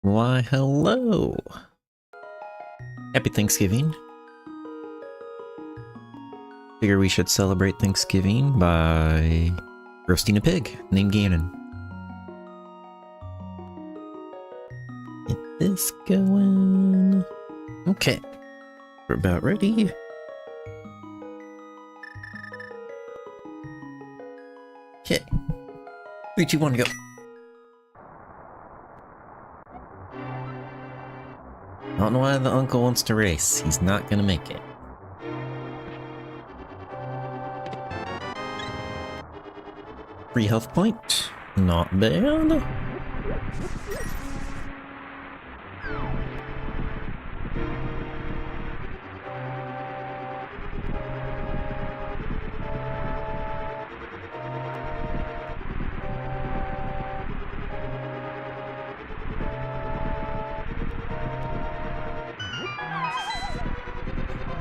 Why, hello! Happy Thanksgiving. Figure we should celebrate Thanksgiving by roasting a pig named Gannon. Get this going. Okay, we're about ready. Okay, 3, 2, 1, go. I don't know why the uncle wants to race. He's not gonna make it. Free health point. Not bad.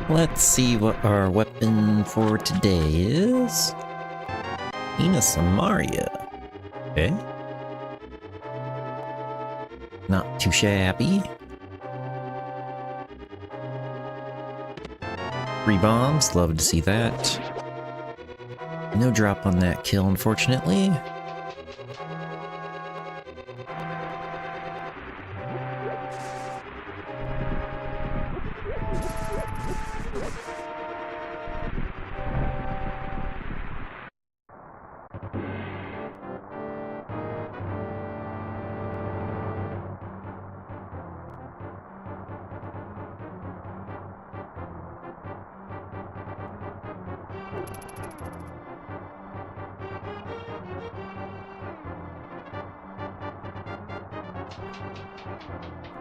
Let's see what our weapon for today is. Ina Samaria. Okay. Not too shabby. 3 bombs, love to see that. No drop on that kill, unfortunately.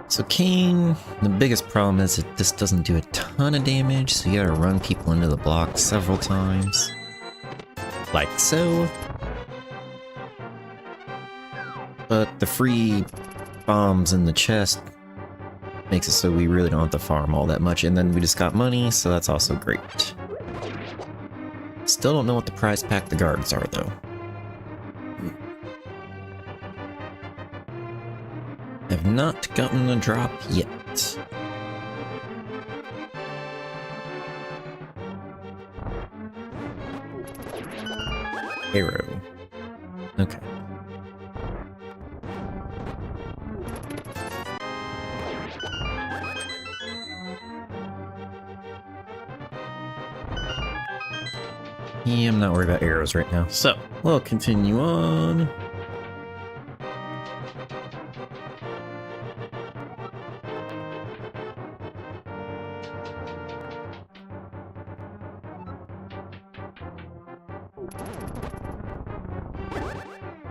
So Kane, the biggest problem is it just doesn't do a ton of damage, so you gotta run people into the block several times. Like so. But the free bombs in the chest makes it so we really don't have to farm all that much, and then we just got money, so that's also great. Still don't know what the prize pack the guards are, though. Have not gotten a drop yet. Arrow. Okay. Yeah, I'm not worried about arrows right now. So, we'll continue on.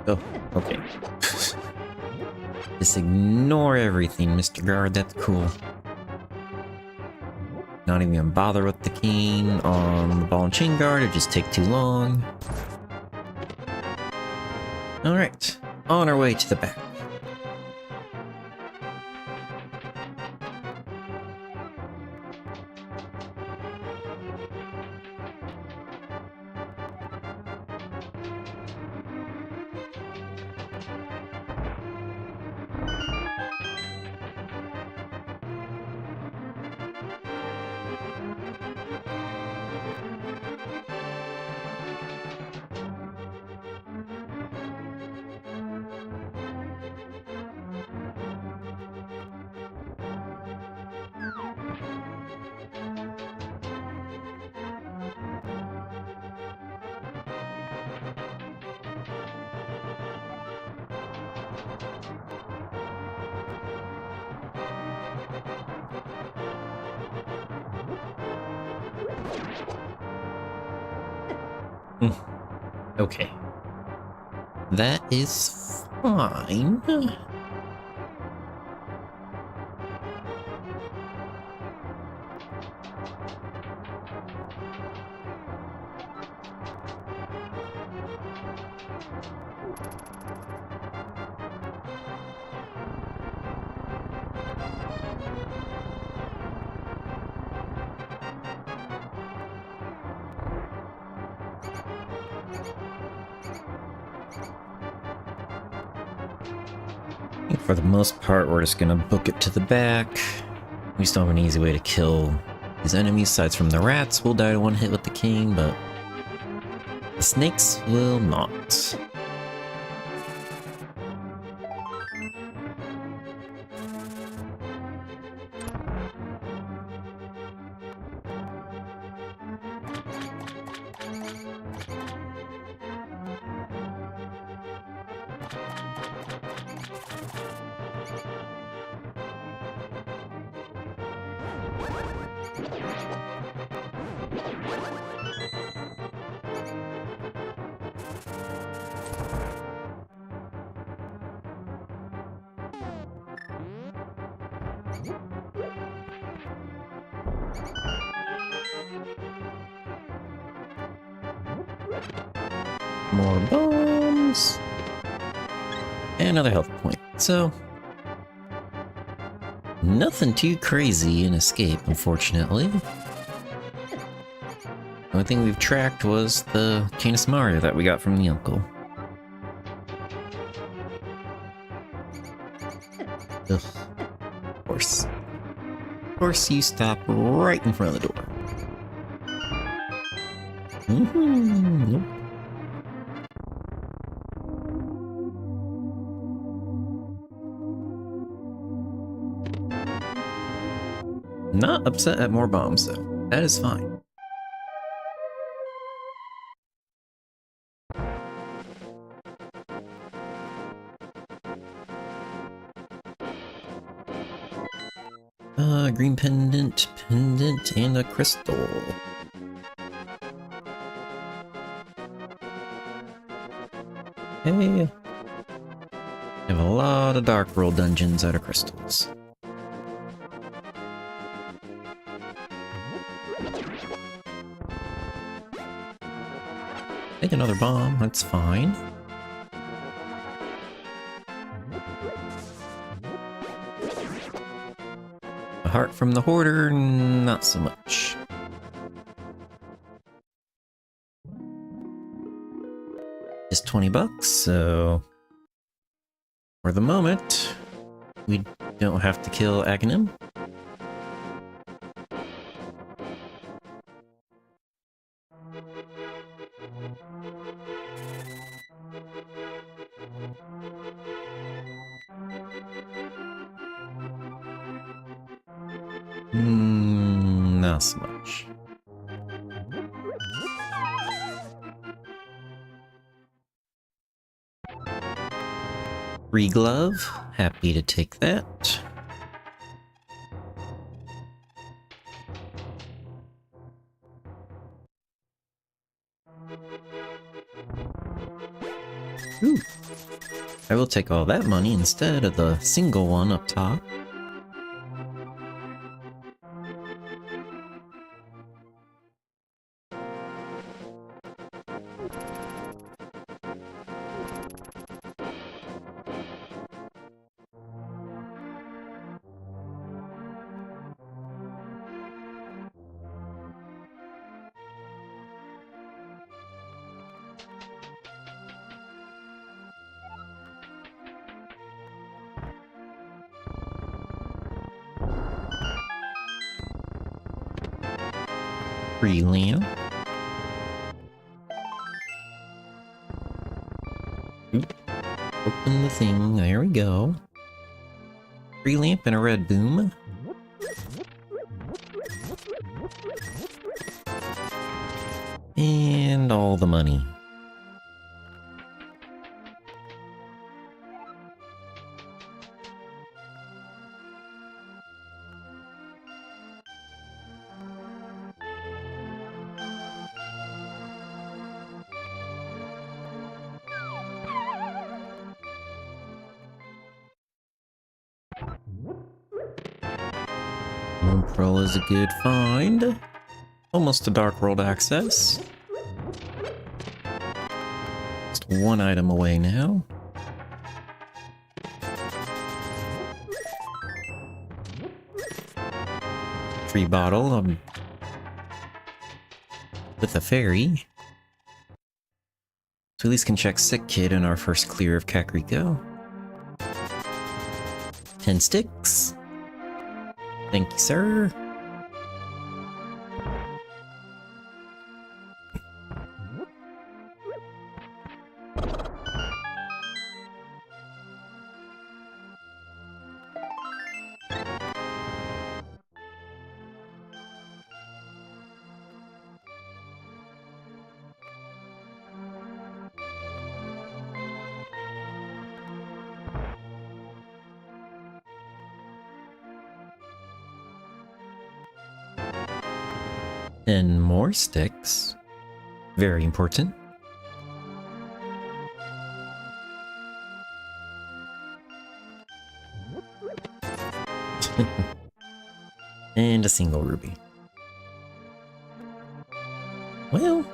Oh, okay. Just ignore everything, Mr. Guard, that's cool. Not even gonna bother with the cane on the ball and chain guard, it'd just take too long. Alright, on our way to the back. Okay. That is fine. For the most part, we're just gonna book it to the back. We still have an easy way to kill these enemies, aside from the rats will die to one hit with the king, but the snakes will not. More bombs. And another health point. So, nothing too crazy in Escape, unfortunately. The only thing we've tracked was the Canis Mario that we got from the uncle. Ugh. Of course. Of course, you stop right in front of the door. Nope. Not upset at more bombs, though. That is fine. Green pendant, and a crystal. Hey. I have a lot of Dark World dungeons out of crystals. Take another bomb, that's fine. A heart from the hoarder, not so much. Just 20 bucks, so for the moment, we don't have to kill Aghanim. Not so much. Free glove, happy to take that. Ooh. I will take all that money instead of the single one up top. Free lamp. Open the thing, there we go. Free lamp and a red boom. And all the money. Pearl is a good find. Almost to Dark World access. Just one item away now. Free bottle with a fairy. So at least can check Sick Kid in our first clear of Kakariko. 10 sticks. Thank you, sir. And more sticks. Very important. And a single ruby. Well.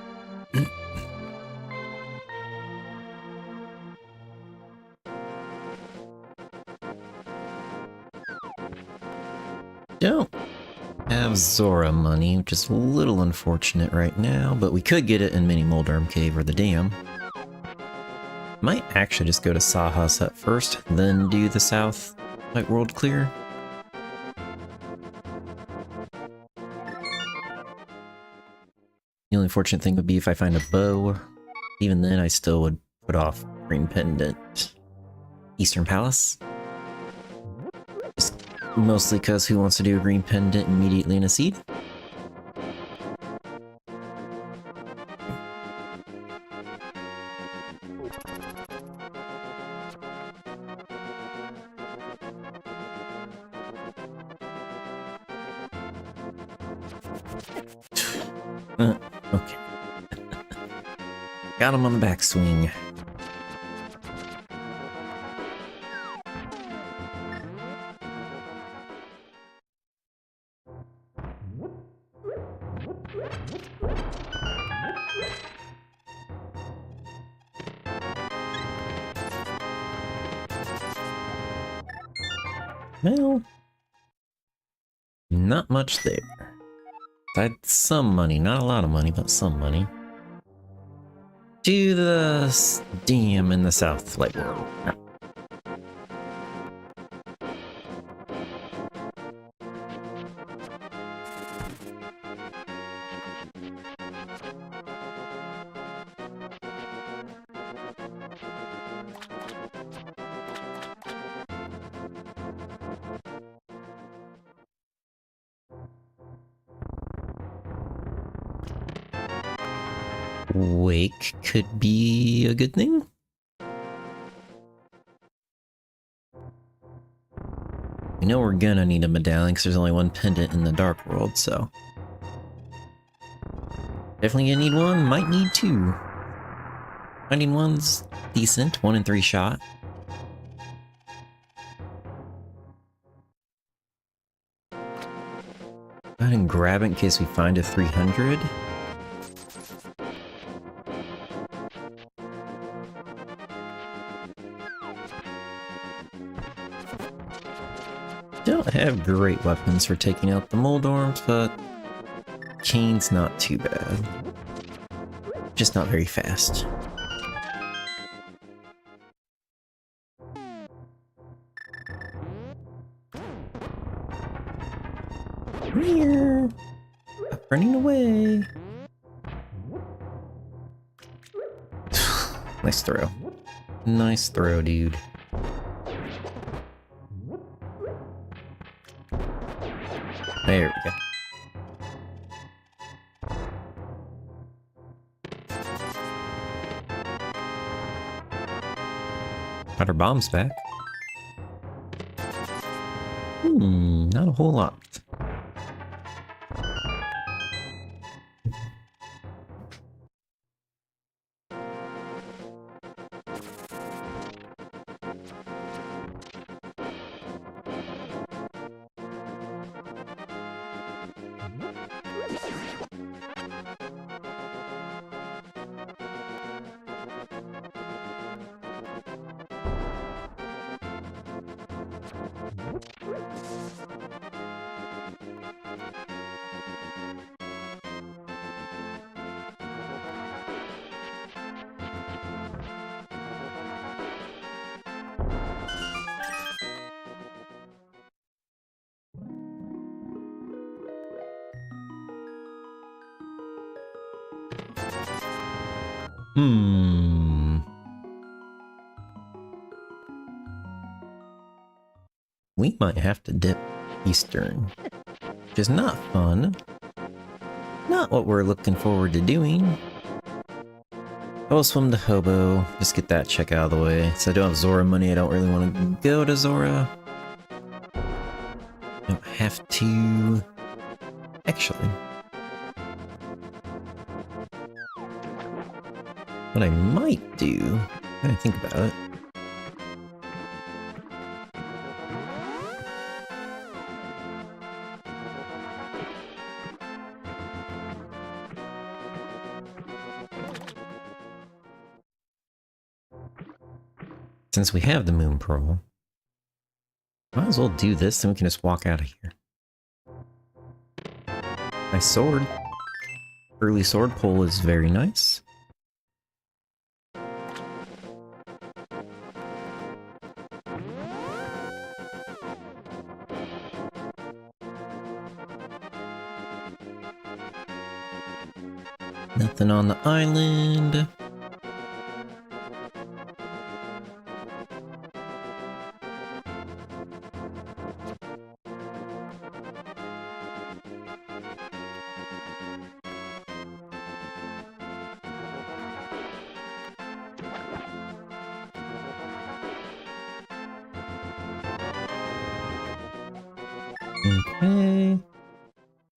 Don't have Zora money, which is a little unfortunate right now, but we could get it in Mini Moldarm Cave or the dam. Might actually just go to Saha's hut first, then do the South White World clear. The only fortunate thing would be if I find a bow. Even then, I still would put off Green Pendant. Eastern Palace. Just mostly because who wants to do a Green Pendant immediately in a seed? Okay. Got him on the backswing. Well, not much there. I had some money, not a lot of money, but some money. To the dam in the South Light World. Wake could be a good thing. We know we're gonna need a medallion because there's only one pendant in the Dark World, so... Definitely gonna need one, might need two. Finding one's decent, 1 in 3 shot. Go ahead and grab it in case we find a 300. Don't have great weapons for taking out the Moldorms, but Cane's not too bad. Just not very fast. Here. Running away. Nice throw. Nice throw, dude. There we go. Got our bombs back. Not a whole lot. We might have to dip eastern, which is not fun. Not what we're looking forward to doing. I'll swim to Hobo, just get that check out of the way. So I don't have Zora money, I don't really want to go to Zora. Don't have to... Actually... What I might do... I gotta think about it. Since we have the Moon Pearl, might as well do this, then we can just walk out of here. My sword. Early sword pull is very nice. Nothing on the island. Okay. I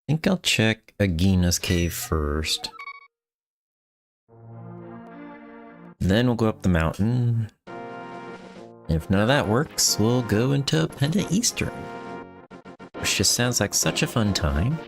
think I'll check Agina's cave first. Then we'll go up the mountain. And if none of that works, we'll go into Penda Eastern. Which just sounds like such a fun time.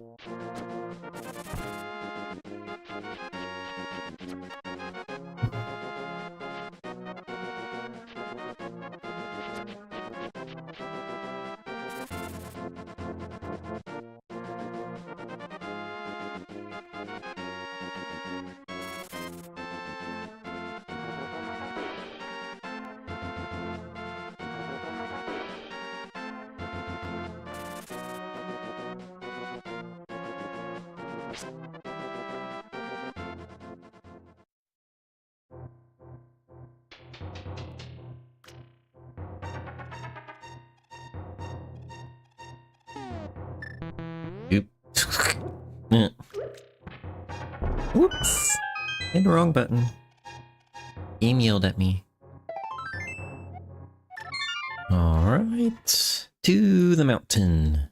Oop. Whoops! Hit the wrong button. Game yelled at me. Alright. To the mountain.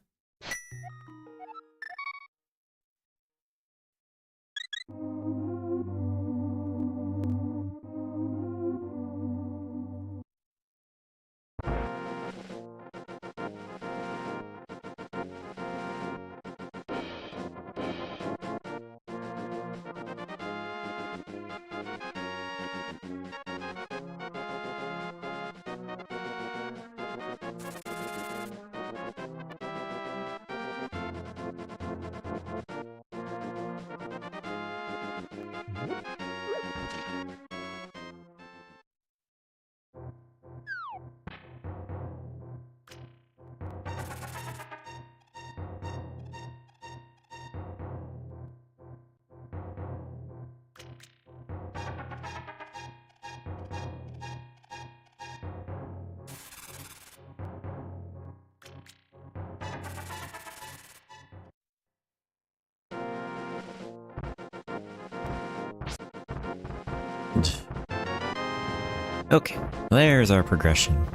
Okay, there's our progression.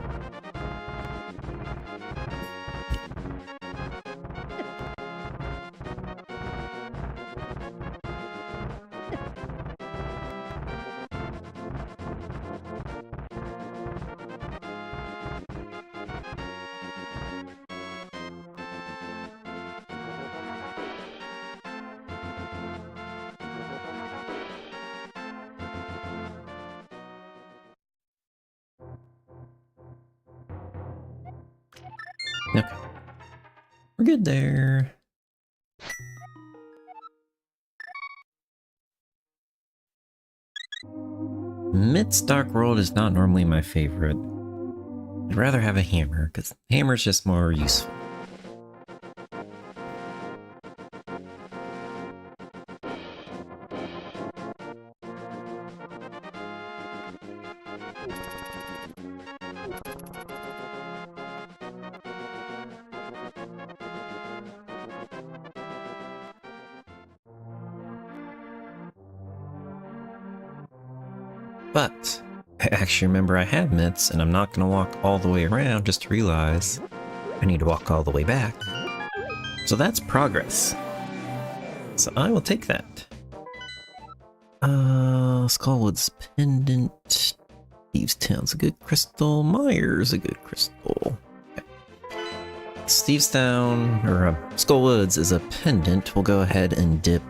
Okay. We're good there. Midst Dark World is not normally my favorite. I'd rather have a hammer, because hammer's just more useful. But I actually remember I had mitts, and I'm not going to walk all the way around just to realize I need to walk all the way back. So that's progress. So I will take that. Skullwood's Pendant. Thieves Town's a good crystal. Myers a good crystal. Okay. Thieves Town, or Skullwoods is a pendant. We'll go ahead and dip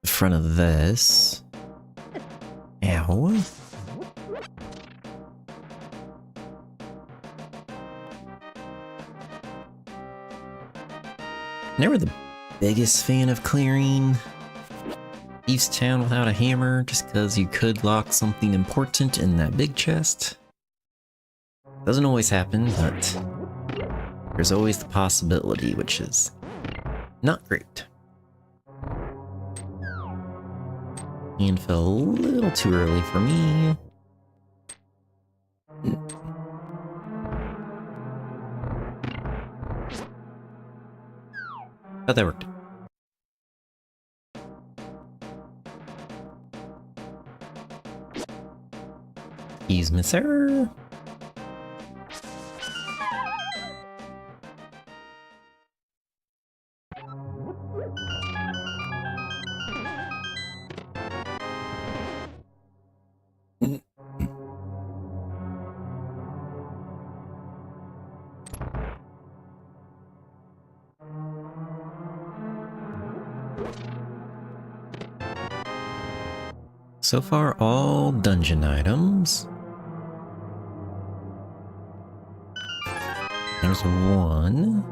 the front of this. Ow. Never the biggest fan of clearing Thieves Town without a hammer, just because you could lock something important in that big chest. Doesn't always happen, but there's always the possibility, which is not great. And fell a little too early for me. But that worked. Excuse me, sir. So far, all dungeon items. There's one.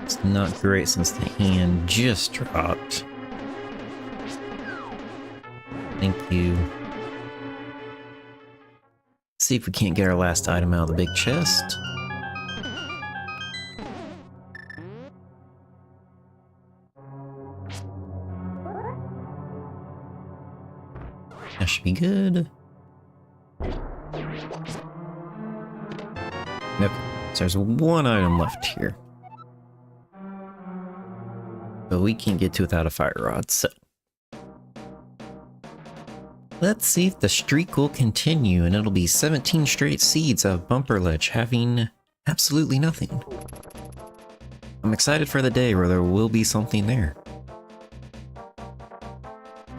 It's not great since the hand just dropped. Thank you. See if we can't get our last item out of the big chest. That should be good. Nope. So there's one item left here. But we can't get to without a fire rod, so. Let's see if the streak will continue, and it'll be 17 straight seeds of Bumper Ledge having absolutely nothing. I'm excited for the day where there will be something there.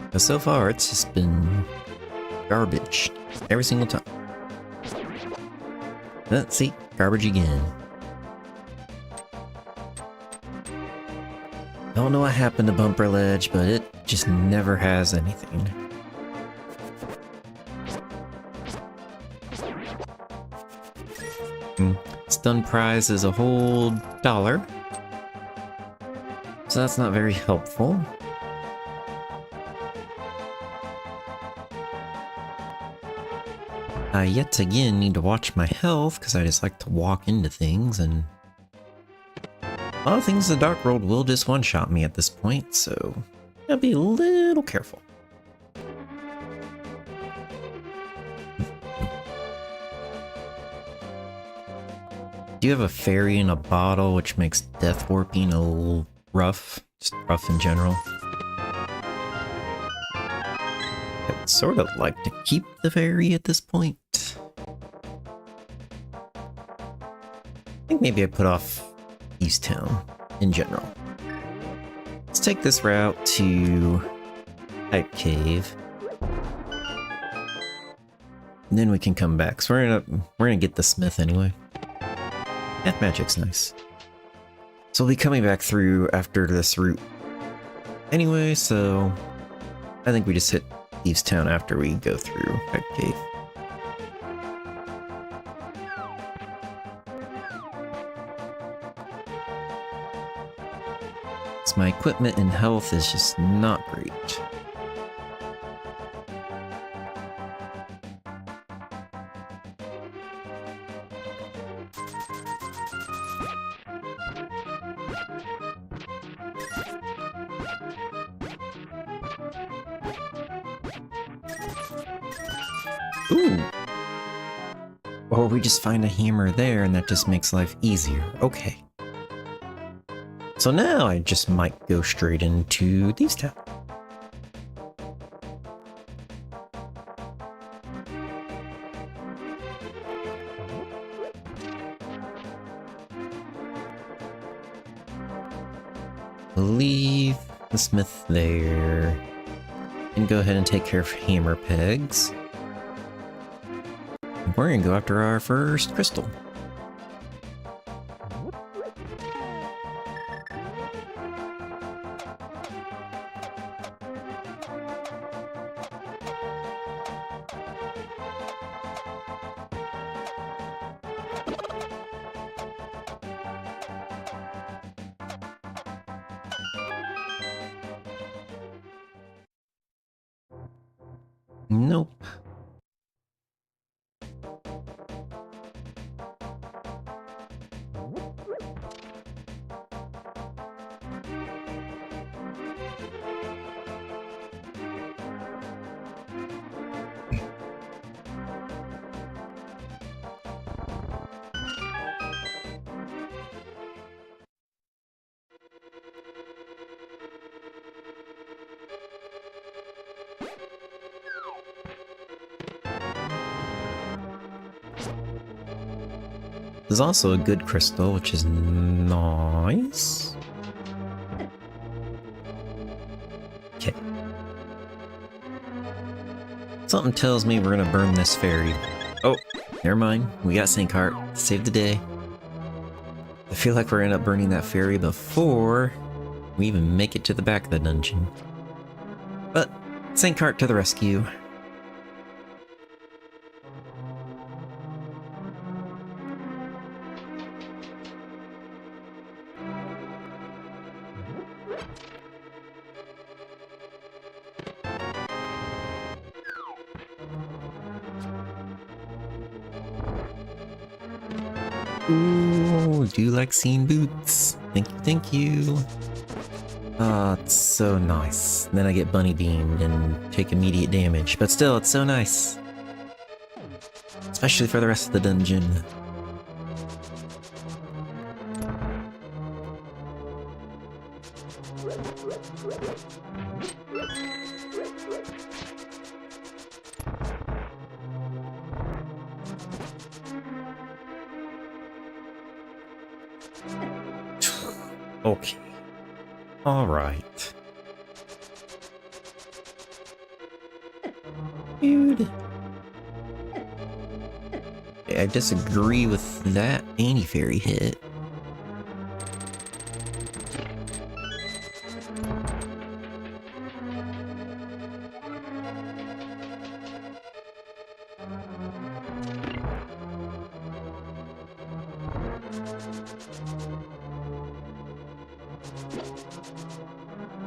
But so far, it's just been garbage every single time. Let's see, garbage again. Don't know what happened to Bumper Ledge, but it just never has anything. Stun prize is a whole $1. So that's not very helpful. I yet again need to watch my health because I just like to walk into things, and a lot of things in the Dark World will just one-shot me at this point, so I'll be a little careful. Do you have a fairy in a bottle, which makes death warping a little rough? Just rough in general. I'd sort of like to keep the fairy at this point. I think maybe I put off East Town in general. Let's take this route to Pipe Cave. And then we can come back. So we're gonna get the smith anyway. Death magic's nice. So we'll be coming back through after this route anyway, so I think we just hit Thieves Town after we go through Pipe Cave. So my equipment and health is just not great. Ooh. Or we just find a hammer there and that just makes life easier. Okay. So now I just might go straight into Thieves' Town. Leave the smith there. And go ahead and take care of hammer pegs. We're gonna go after our first crystal. Nope. There's also a good crystal, which is nice. Okay. Something tells me we're gonna burn this fairy. Oh, never mind. We got Sync Heart. Save the day. I feel like we're gonna end up burning that fairy before we even make it to the back of the dungeon. But, Sync Heart to the rescue. Ooh, do you like seeing boots? Thank you, thank you. Ah, it's so nice. Then I get bunny beamed and take immediate damage, but still, it's so nice. Especially for the rest of the dungeon. Okay. Alright. Dude. I disagree with that anti-fairy hit.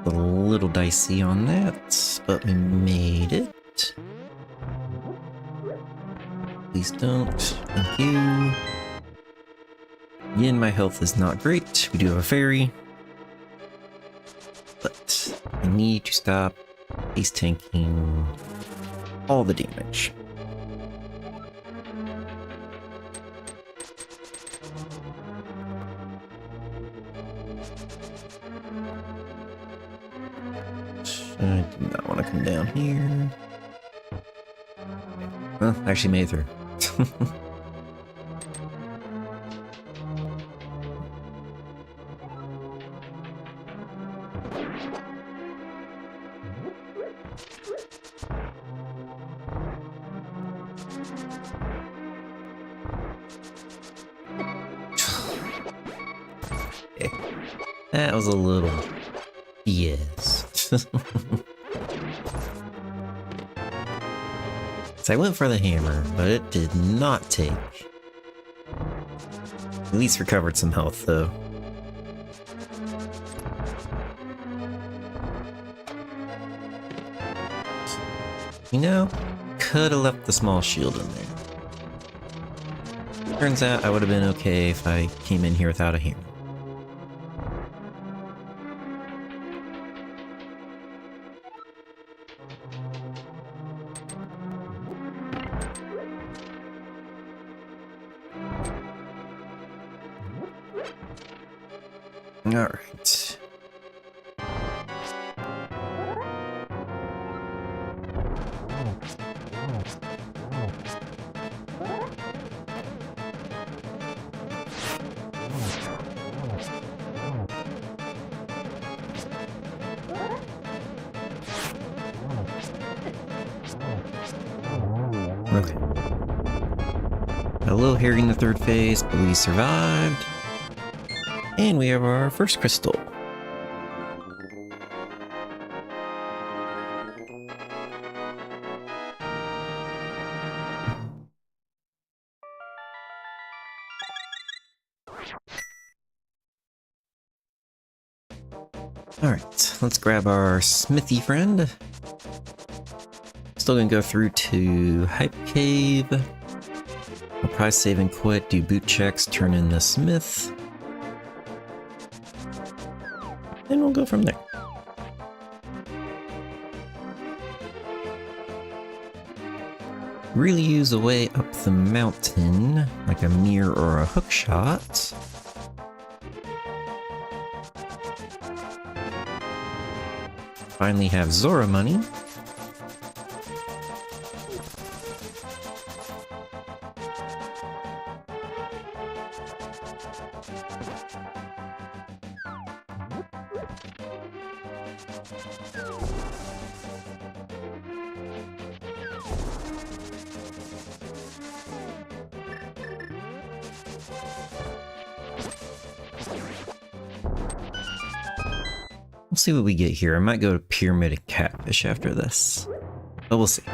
A little dicey on that, but we made it. Please don't. Thank you. Again, my health is not great. We do have a fairy. But I need to stop ace tanking all the damage. I do not want to come down here. Well, actually made it through. Okay. That was a little... Yes. So I went for the hammer, but it did not take. At least recovered some health, though. You know, could have left the small shield in there. Turns out I would have been okay if I came in here without a hammer. Alright. Okay. A little hairy in the third phase, but we survived. And we have our first crystal. Alright, let's grab our smithy friend. Still gonna go through to Hype Cave. I'll probably save and quit, do boot checks, turn in the smith. And we'll go from there. Really use a way up the mountain, like a mirror or a hook shot. Finally have Zora money. We'll see what we get here. I might go to Pyramid and Catfish after this. But we'll see.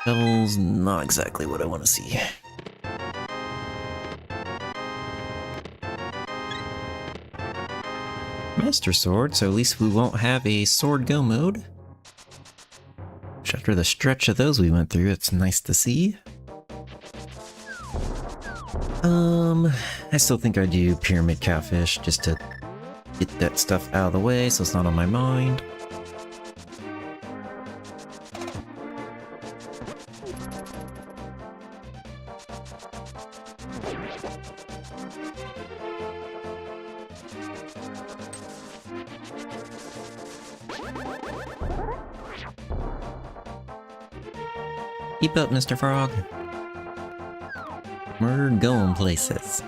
Devil's not exactly what I want to see. Master Sword, so at least we won't have a sword go mode. Which after the stretch of those we went through, it's nice to see. I still think I do Pyramid Catfish just to get that stuff out of the way so it's not on my mind. Keep up, Mr. Frog. We're going places.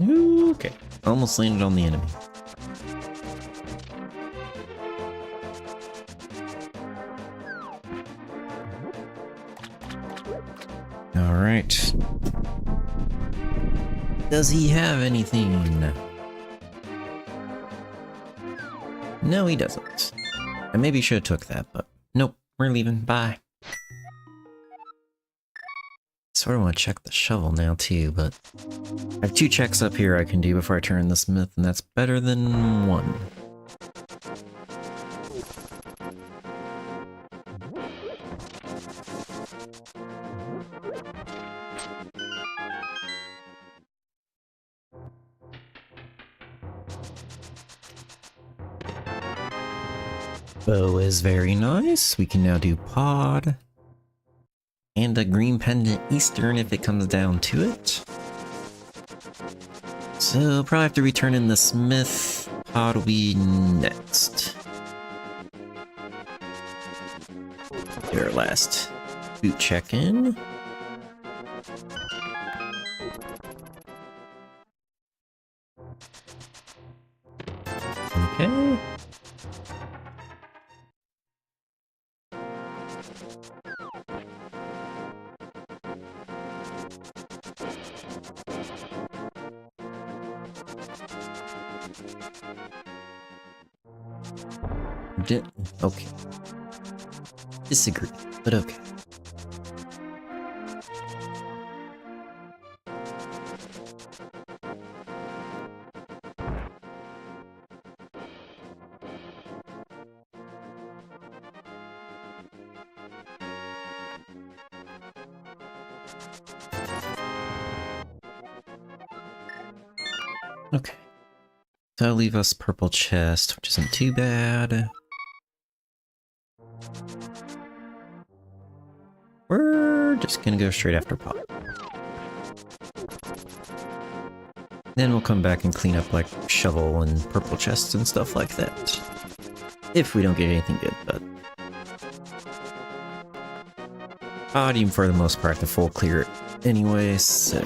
Okay, almost landed on the enemy. Alright. Does he have anything? No, he doesn't. I maybe should have took that, but nope, we're leaving. Bye. Sort of want to check the shovel now too, but I have 2 checks up here I can do before I turn the smith, and that's better than 1. Bow is very nice. We can now do pod. And a green pendant eastern if it comes down to it. So probably have to return in the smith. Pod will be next. Do our last boot check-in. Okay. Okay. Disagree, but okay. Okay. That'll leave us purple chest, which isn't too bad. We're just gonna go straight after Pop. Then we'll come back and clean up like shovel and purple chests and stuff like that. If we don't get anything good, but... Even for the most part, the full clear it anyway, so...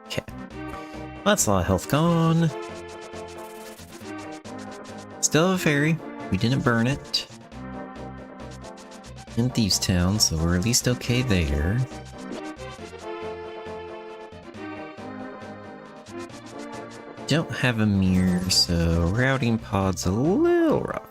Okay. That's a lot of health gone. Still have a fairy. We didn't burn it. In Thieves Town, so we're at least okay there. Don't have a mirror, so routing pod's a little rough.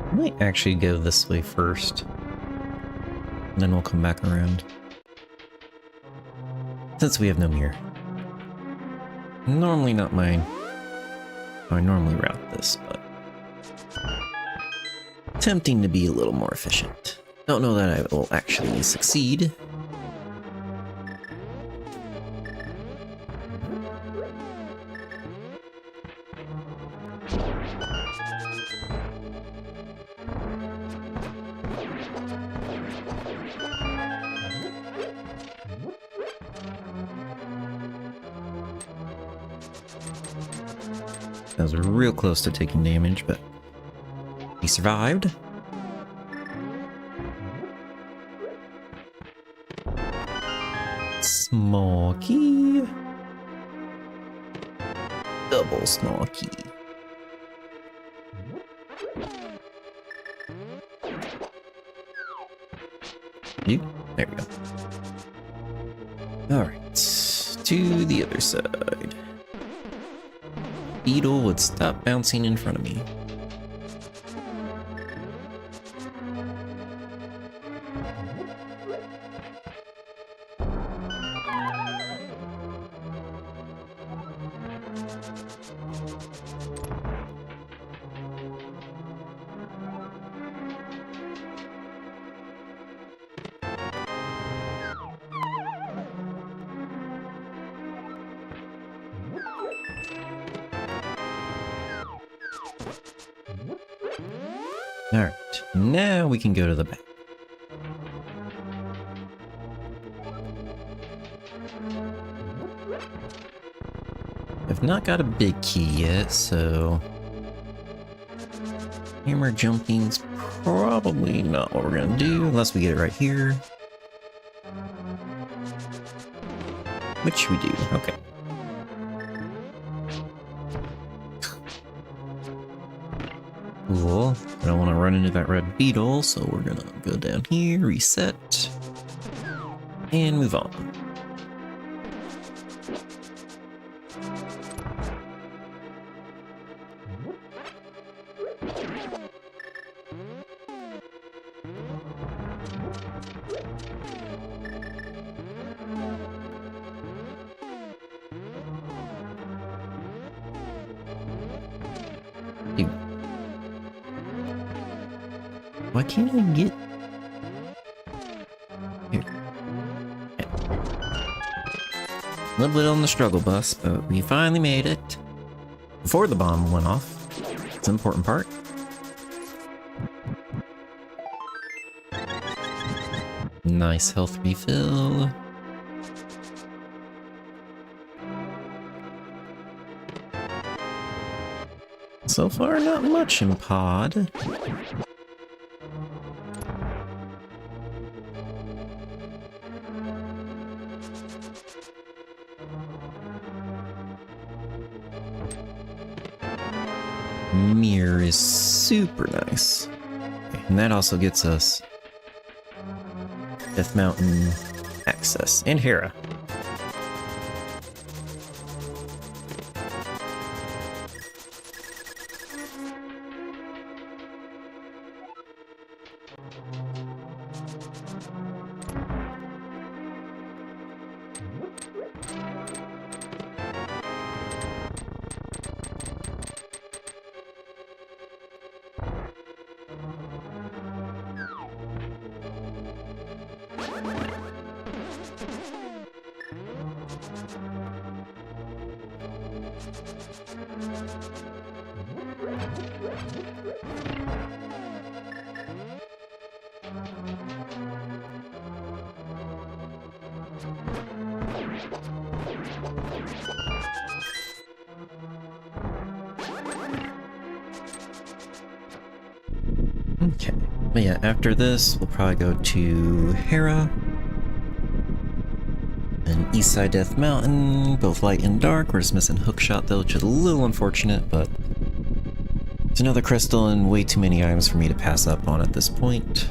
I might actually go this way first. And then we'll come back around. Since we have no mirror. Normally not mine. I normally route this, but... Attempting to be a little more efficient. Don't know that I will actually succeed. I was real close to taking damage, but he survived. Small key. Double small key. There we go. Alright, to the other side. Beetle would stop bouncing in front of me. Alright, now we can go to the back. I've not got a big key yet, so... Hammer jumping's probably not what we're gonna do, unless we get it right here. Which we do, okay. Cool. I don't want to run into that red beetle, so we're gonna go down here, reset, and move on. Dude. Why can't I get... Here. Okay. A little bit on the struggle bus, but we finally made it. Before the bomb went off. It's an important part. Nice health refill. So far, not much in pod. Mirror is super nice. Okay, and that also gets us Death Mountain access and Hera. Okay, but yeah, after this, we'll probably go to Hera and Eastside Death Mountain, both light and dark. We're just missing Hookshot though, which is a little unfortunate, but it's another crystal and way too many items for me to pass up on at this point.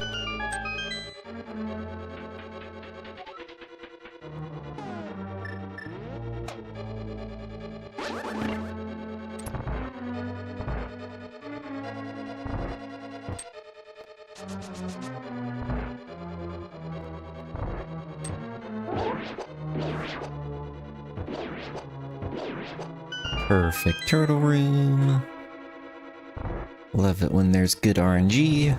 Perfect turtle room. Love it when there's good RNG.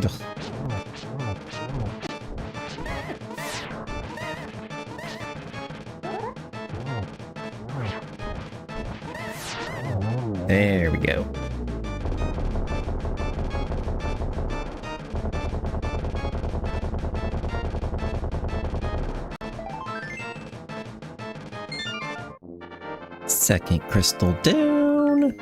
Ugh. There we go. Second crystal down.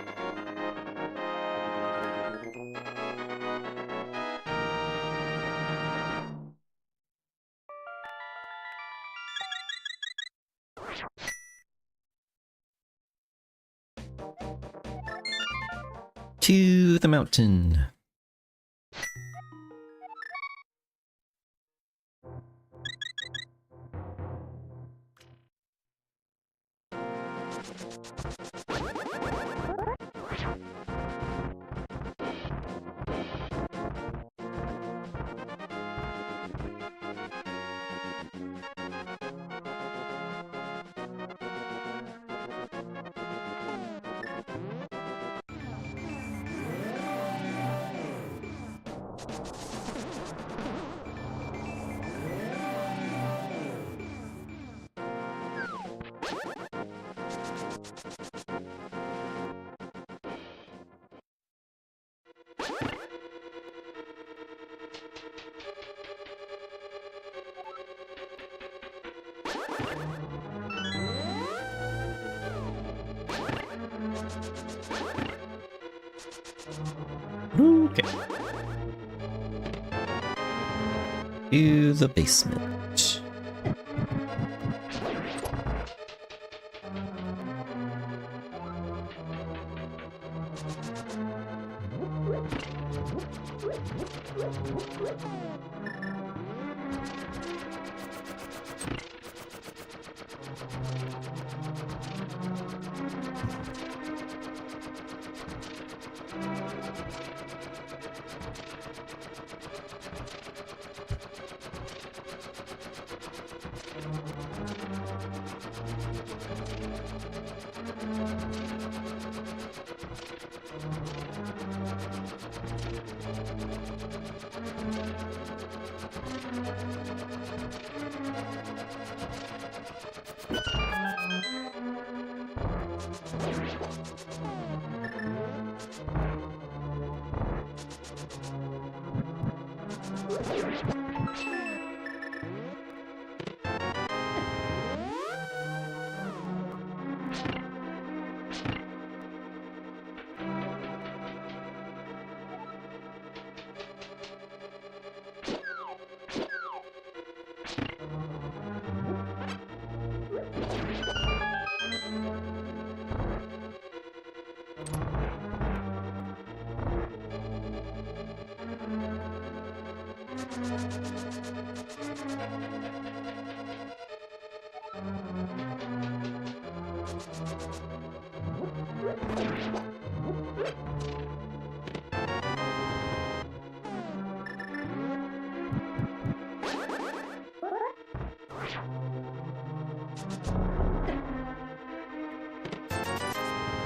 To the mountain. Okay. To the basement.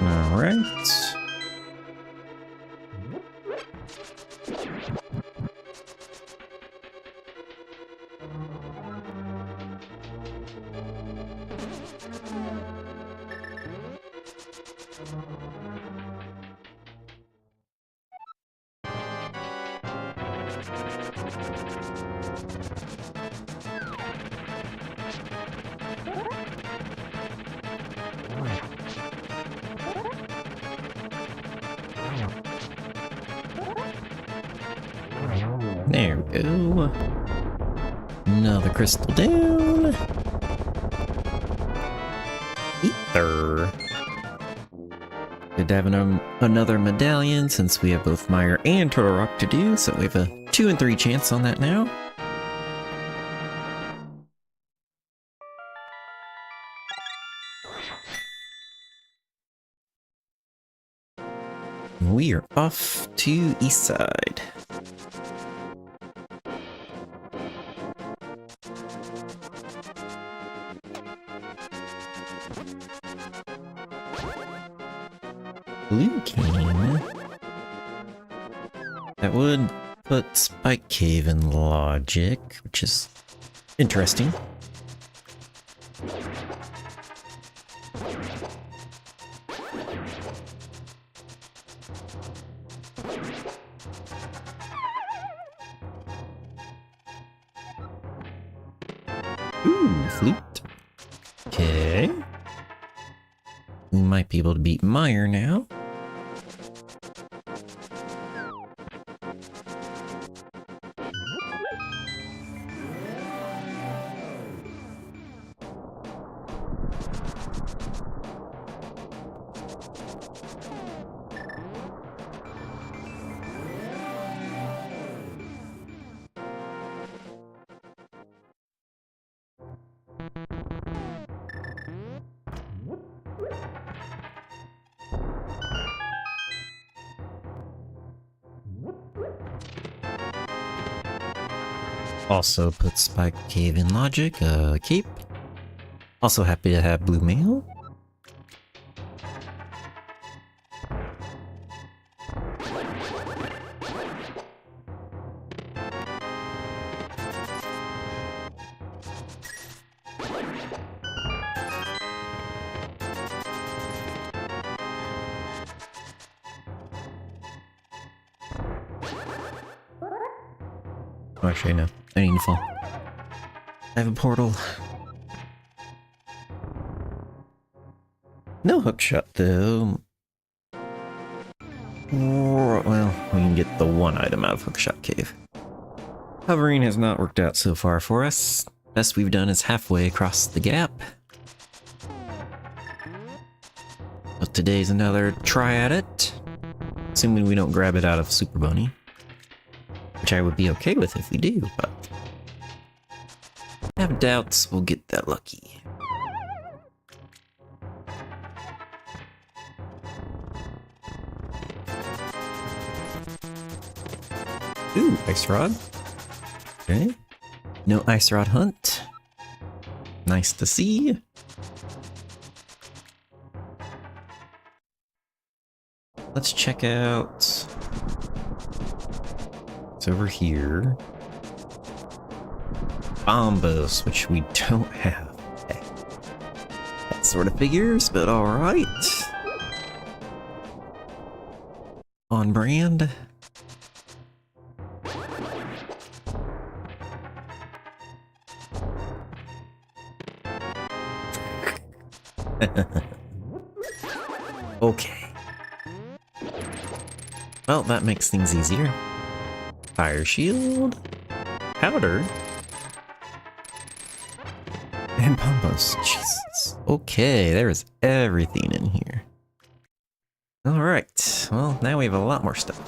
All right. There we go. Another crystal down. Ether. Good to have another medallion since we have both Mire and Turtle Rock to do, so we have a 2 and 3 chance on that now. We are off to East Side. Blue cane. That would put Spike Cave in logic, which is interesting. Ooh, flute. Okay. We might be able to beat Mire now. Also put Spike Cave in logic, cape. Also happy to have blue mail. Oh, actually, no. I need to fall. I have a portal. No hookshot, though. Well, we can get the one item out of Hookshot Cave. Hovering has not worked out so far for us. Best we've done is halfway across the gap. But today's another try at it. Assuming we don't grab it out of Super Bunny. Which I would be okay with if we do, but I have doubts we'll get that lucky. Ooh, ice rod. Okay. No ice rod hunt. Nice to see. Let's check out It's over here. Bombos, which we don't have. Okay. That sort of figures, but alright. On brand. Okay. Well, that makes things easier. Fire shield. Powder. And bombos. Jesus. Okay, there's everything in here. Alright, well, now we have a lot more stuff.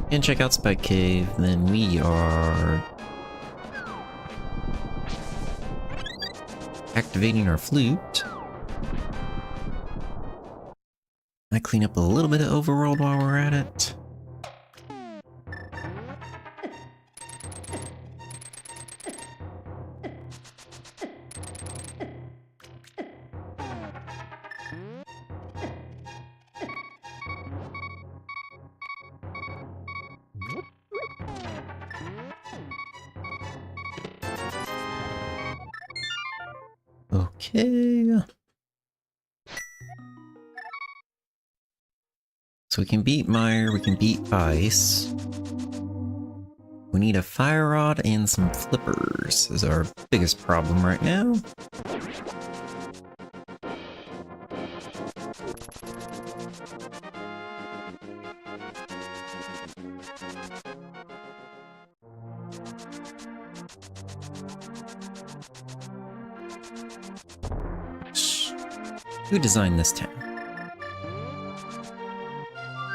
And check out Spike Cave, then we are activating our flute. I clean up a little bit of overworld while we're at it. Okay. So we can beat Mire, we can beat Ice. We need a fire rod and some flippers is our biggest problem right now. Who designed this town?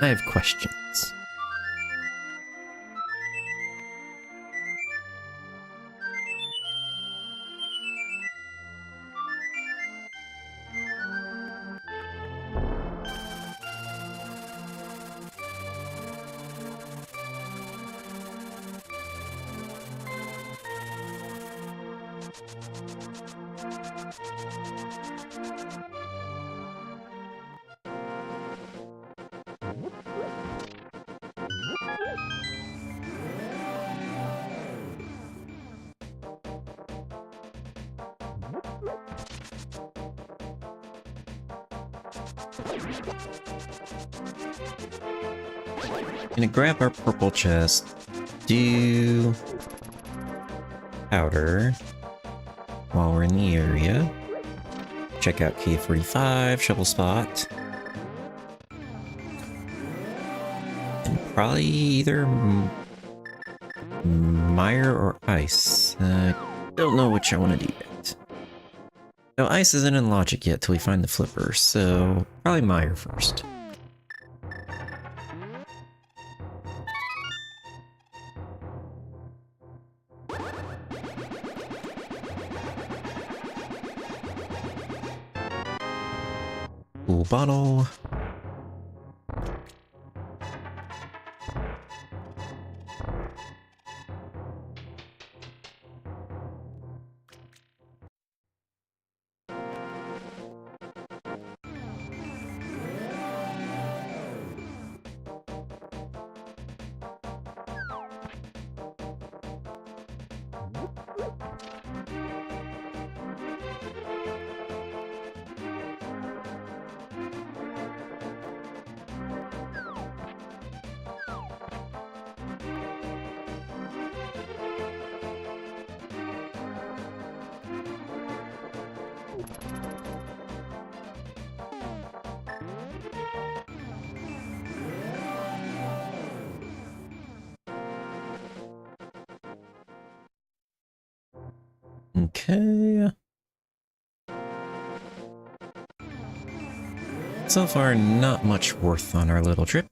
I have questions. Gonna grab our purple chest, do powder while we're in the area. Check out K45, shovel spot. And probably either Mire or Ice. Don't know which I want to do yet. No, Ice isn't in logic yet till we find the flipper, so probably Mire first. Cool bottle. Okay. So far, not much worth on our little trip.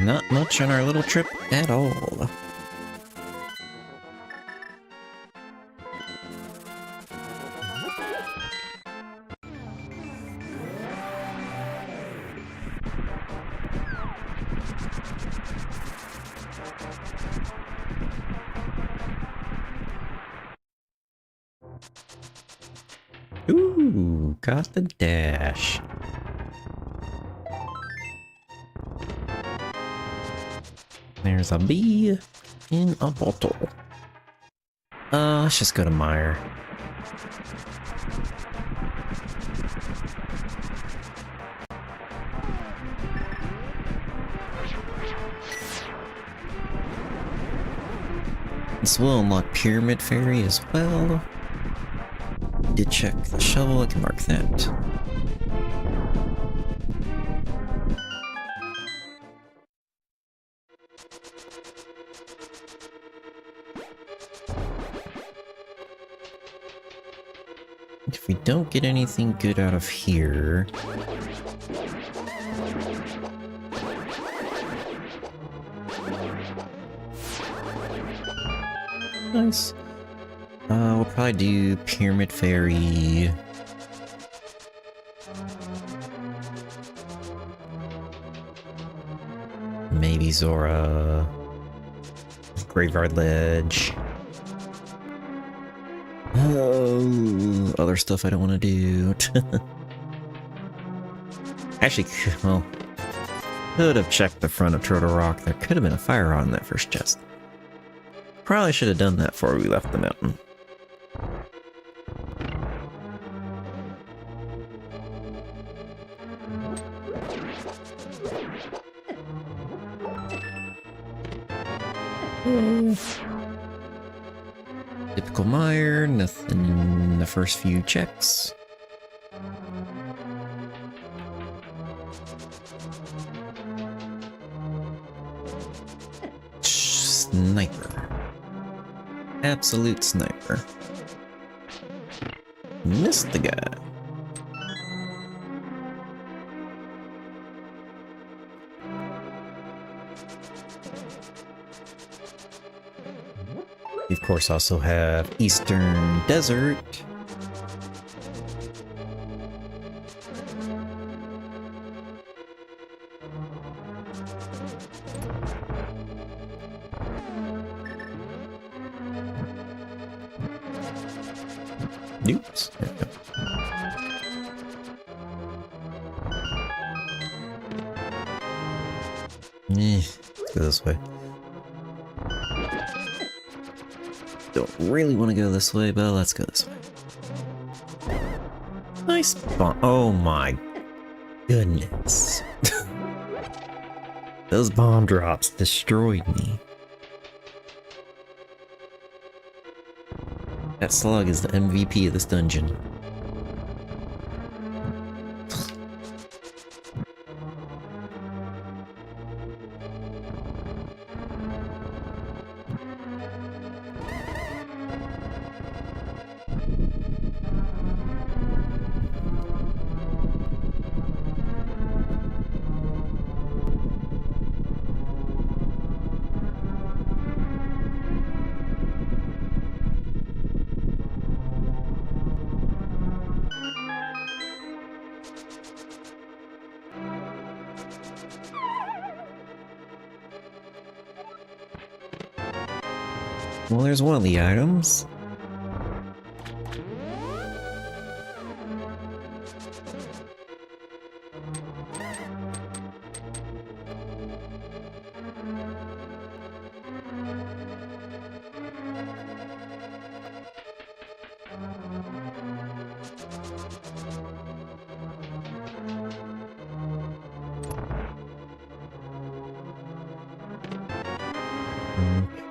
Not much on our little trip at all. Ooh, got the dash. There's a bee in a bottle. Let's just go to Meyer. This will unlock Pyramid Fairy as well. Did check the shovel, I can mark that. If we don't get anything good out of here... Nice. We'll probably do Pyramid Fairy. Maybe Zora. Graveyard Ledge. Oh, other stuff I don't want to do. Actually, well, could have checked the front of Turtle Rock. There could have been a fire on that first chest. Probably should have done that before we left the mountain. Typical Meyer, nothing in the first few checks. Sniper. Absolute sniper. Missed the guy. We of course also have Eastern Desert. Oops. There we go. Let's go this way. Don't really want to go this way, but let's go this way. Nice bomb. Oh my goodness. Those bomb drops destroyed me. That slug is the MVP of this dungeon. Well, there's one of the items.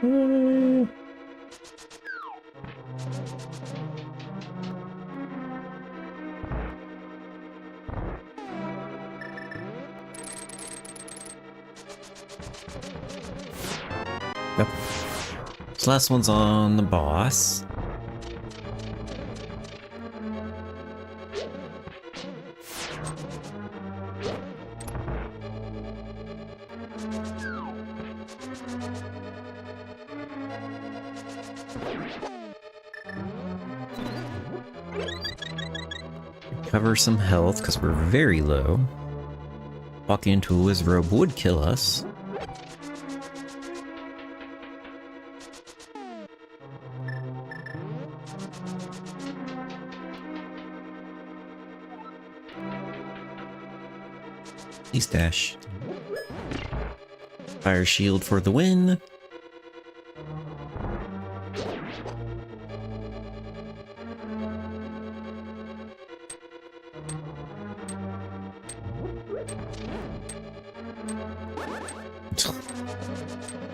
Okay. Yep. This last one's on the boss. Recover some health, because we're very low. Walking into a Wizrobe would kill us. Please dash. Fire shield for the win.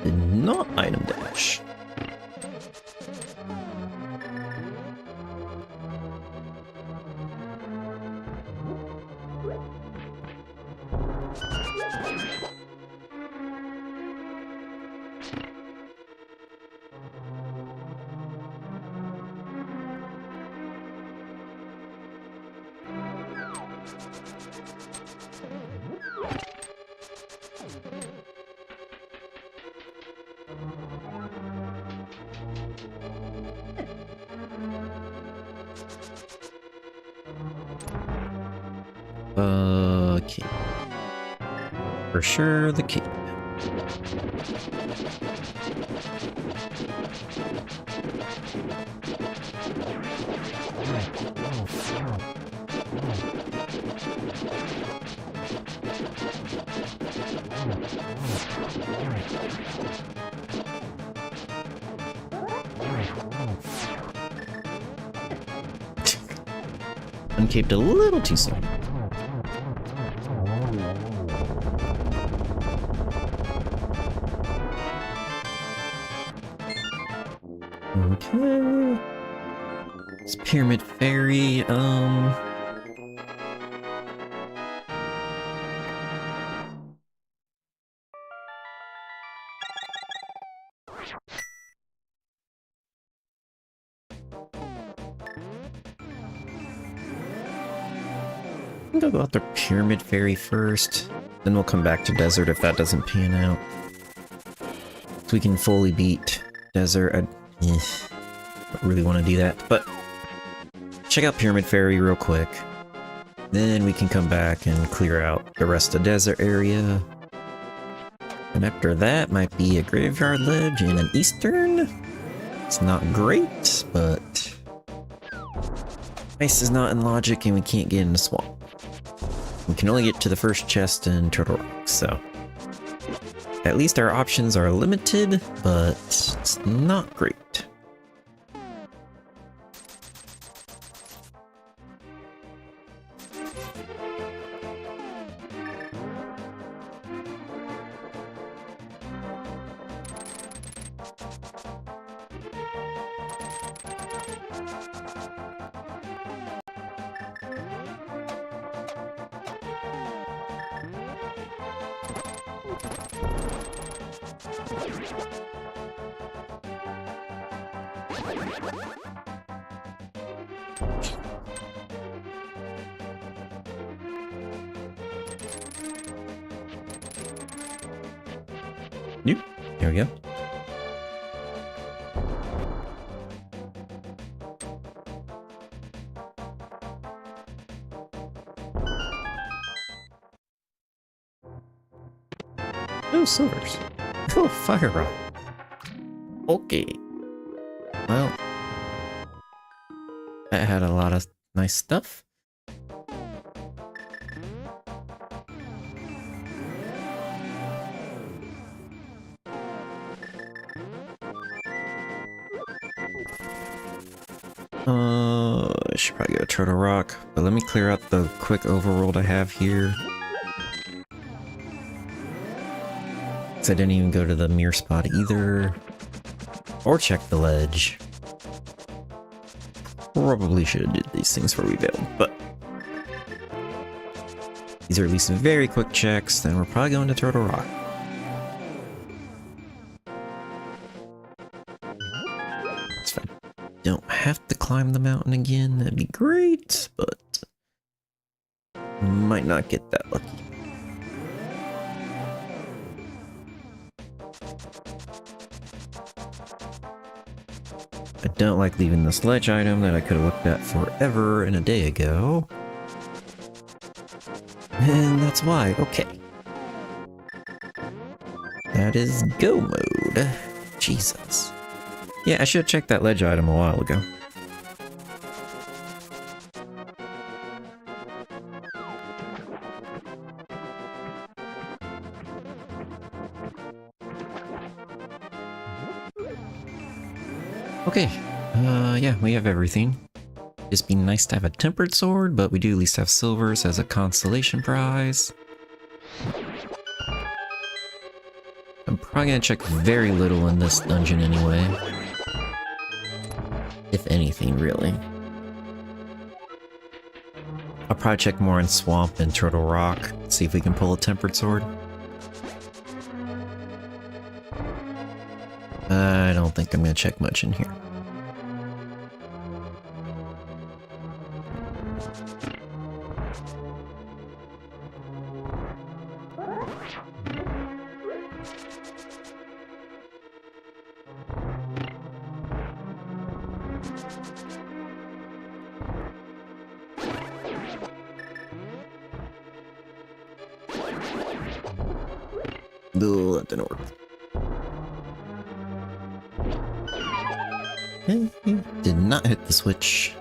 Did not item dash. Okay. For sure, the cape. Uncaped a little too soon. Okay. It's Pyramid Fairy, I think I'll go out the Pyramid Fairy first. Then we'll come back to Desert if that doesn't pan out. So we can fully beat Desert. I don't really want to do that, but check out Pyramid Fairy real quick. Then we can come back and clear out the rest of Desert area. And after that might be a Graveyard Ledge and an Eastern. It's not great, but Ice is not in Logic and we can't get in the swamp. We can only get to the first chest in Turtle Rock, so at least our options are limited, but it's not great. Nope. There we go. Oh, silvers. Oh, fire rock. Okay. Well, that had a lot of nice stuff. I should probably go Turtle Rock, but let me clear out the quick overworld I have here. Because I didn't even go to the mirror spot either. Or check the ledge. Probably should have did these things before we bailed, but these are at least very quick checks, then we're probably going to Turtle Rock. It's fine. Don't have to climb the mountain again, that'd be great, but might not get that lucky. I don't like leaving this ledge item that I could have looked at forever and a day ago. And that's why. Okay. That is go mode. Jesus. Yeah, I should have checked that ledge item a while ago. Okay, yeah, we have everything. It'd be nice to have a tempered sword, but we do at least have silvers as a consolation prize. I'm probably gonna check very little in this dungeon anyway. If anything, really. I'll probably check more in Swamp and Turtle Rock, see if we can pull a tempered sword. I don't think I'm gonna check much in here. No, that didn't work. Did not hit the switch.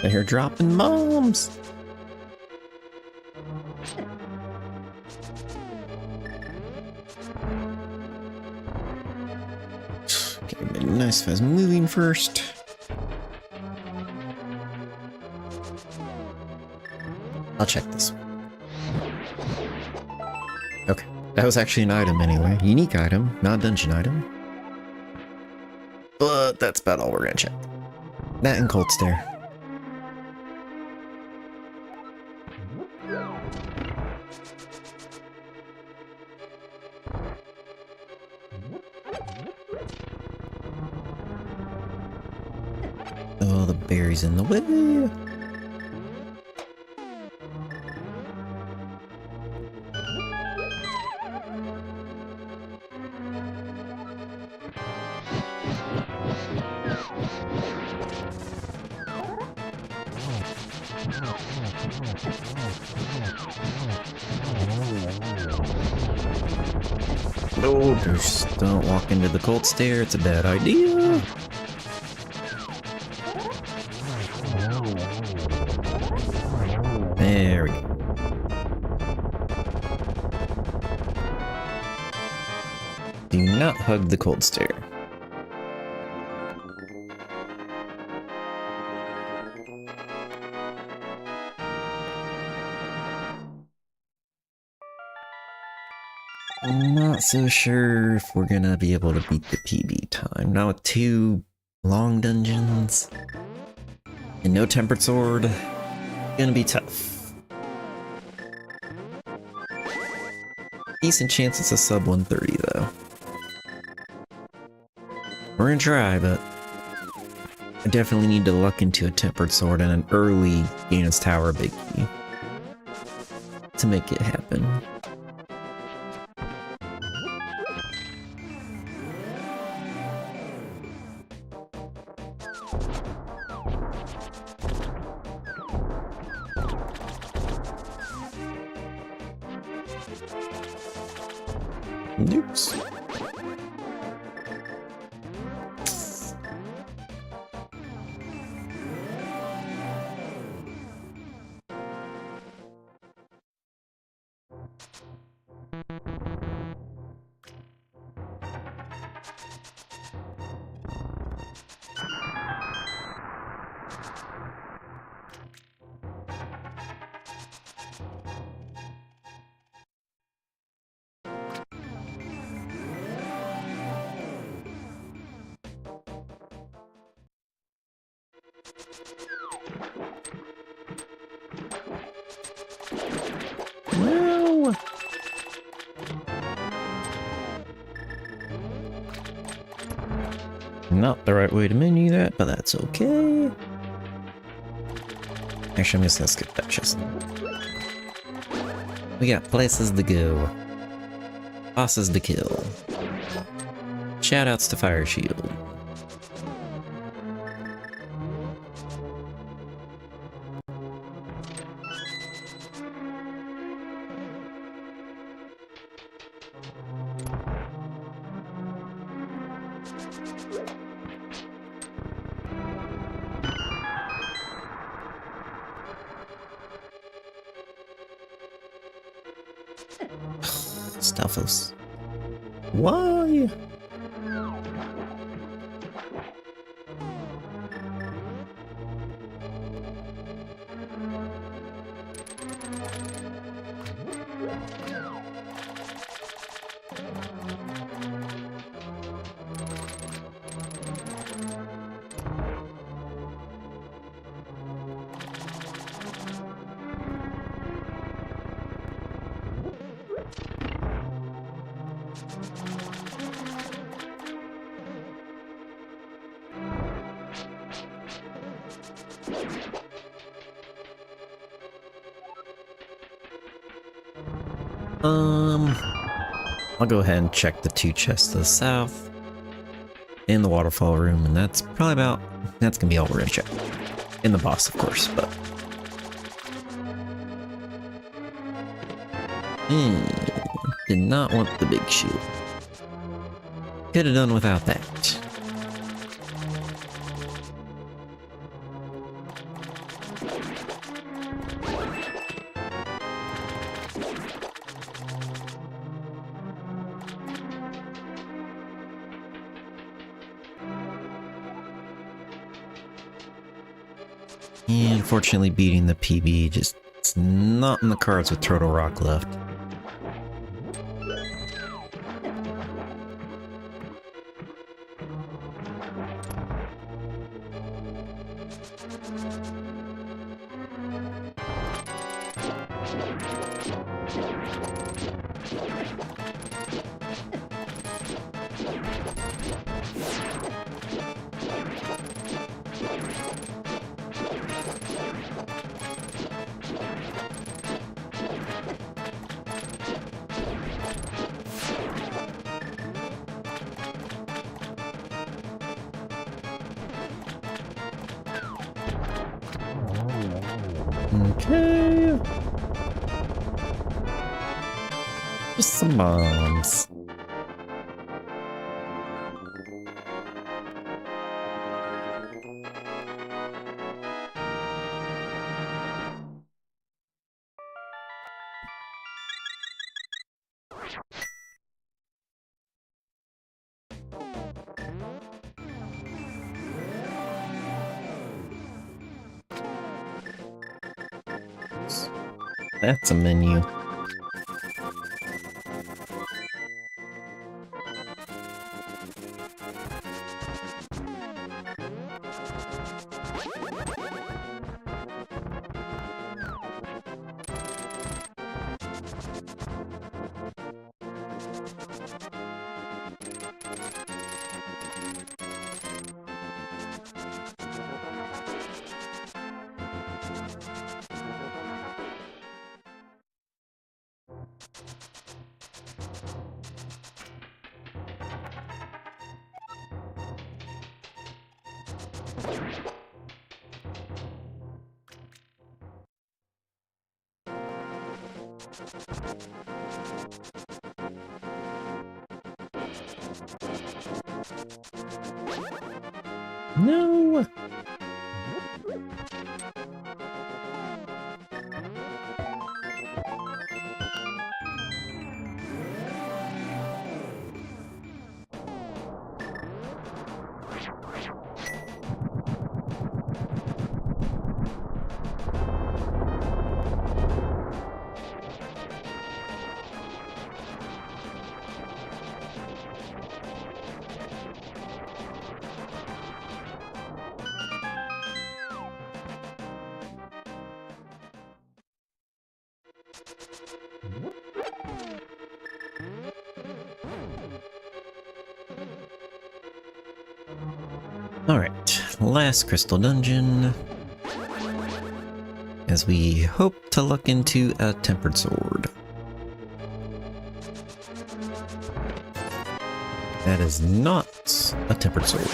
I hear dropping bombs. Okay, nice fast moving first. I'll check this. Okay, that was actually an item anyway. Unique item, not dungeon item. But that's about all we're gonna check. That and Cold Stare. Oh, the berry's in the way. No, just don't walk into the Cold Stare, it's a bad idea. There we go. Do not hug the Cold Stare. I'm not so sure if we're gonna be able to beat the PB time. Now with 2 long dungeons and no tempered sword, gonna be tough. Decent chance it's a sub 130 though. We're gonna try, but I definitely need to luck into a tempered sword and an early Gainus Tower big key to make it happen. Oops. No! Not the right way to menu that, but that's okay. Actually, I'm just gonna skip that chest. We got places to go. Bosses to kill. Shoutouts to Fire Shield. Stalfos. Why? I'll go ahead and check the 2 chests to the south in the waterfall room, and that's probably that's gonna be all we're gonna check. In the boss, of course, but did not want the big shield. Could have done without that. And unfortunately, beating the PB just it's not in the cards with Turtle Rock left. Okay. Just some bombs. That's a menu. No! Alright, last crystal dungeon. As we hope to look into a tempered sword. That is not a tempered sword.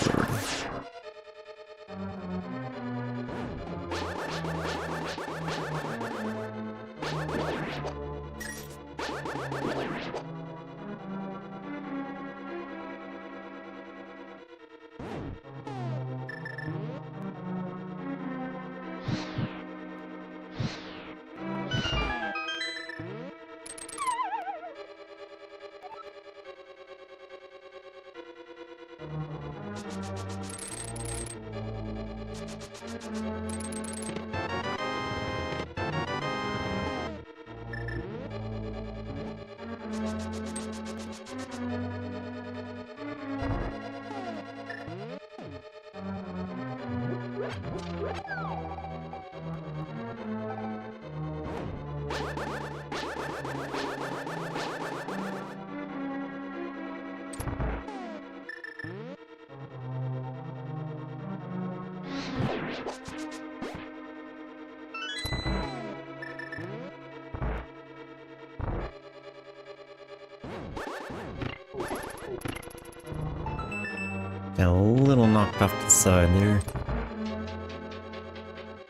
Got a little knocked off the side there.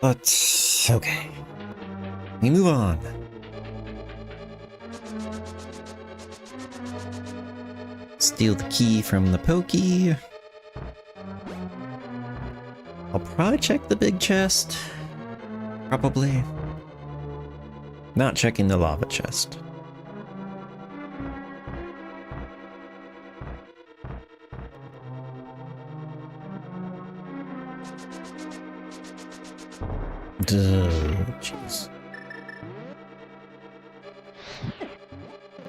But, okay. We move on. Steal the key from the pokey. I'll probably check the big chest. Probably. Not checking the lava chest. Jeez.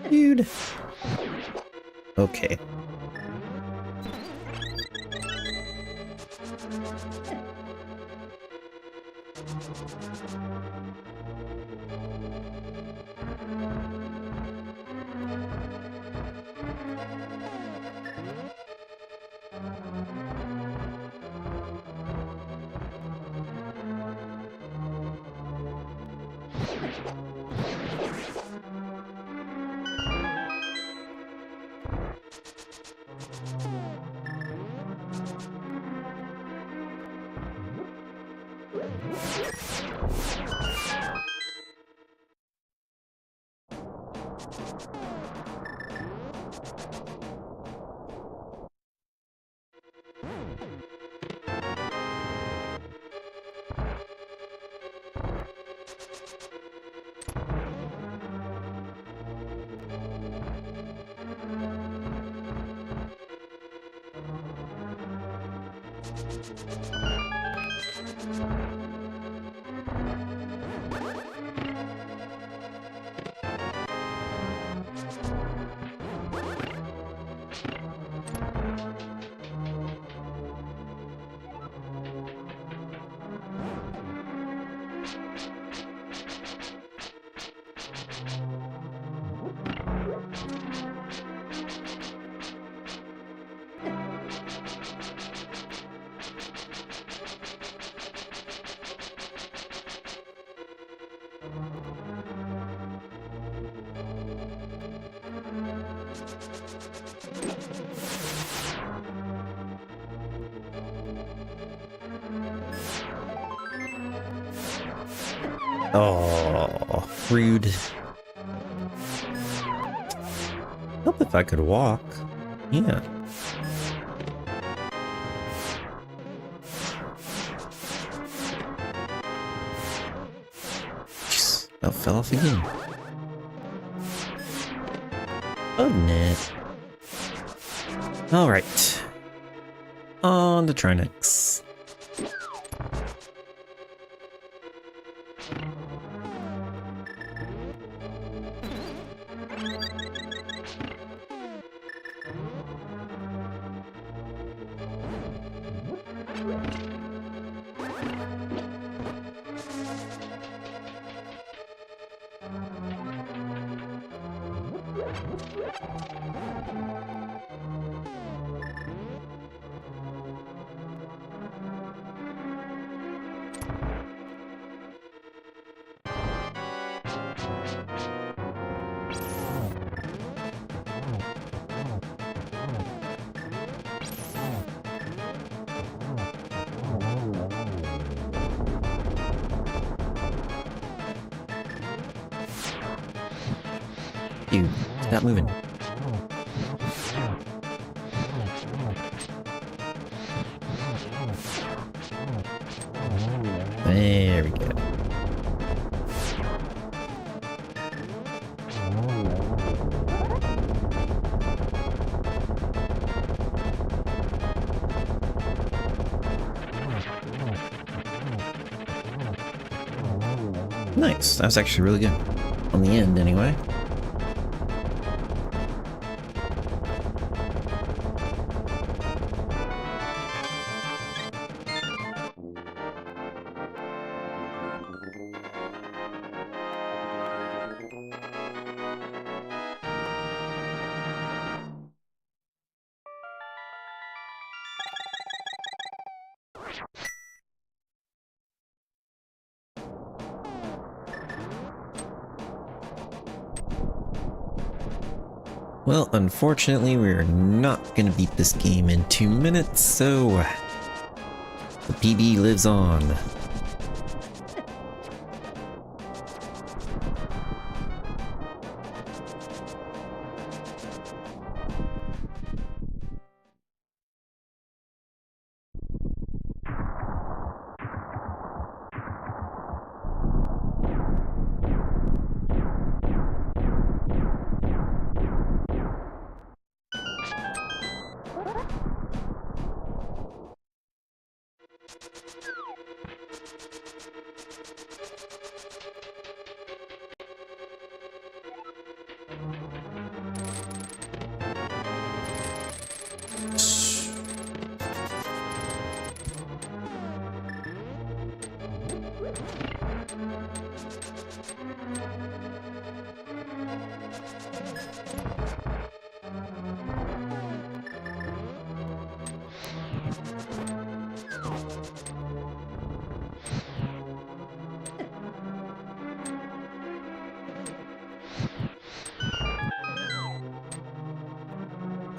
Dude. Okay. Oh, rude. Help if I could walk. Yeah. Jeez, that fell off again. Oh, net. Alright. On to try next. Dude, stop moving. There we go. Nice. That was actually really good. On the end, anyway. Well, unfortunately, we're not gonna beat this game in 2 minutes, so the PB lives on.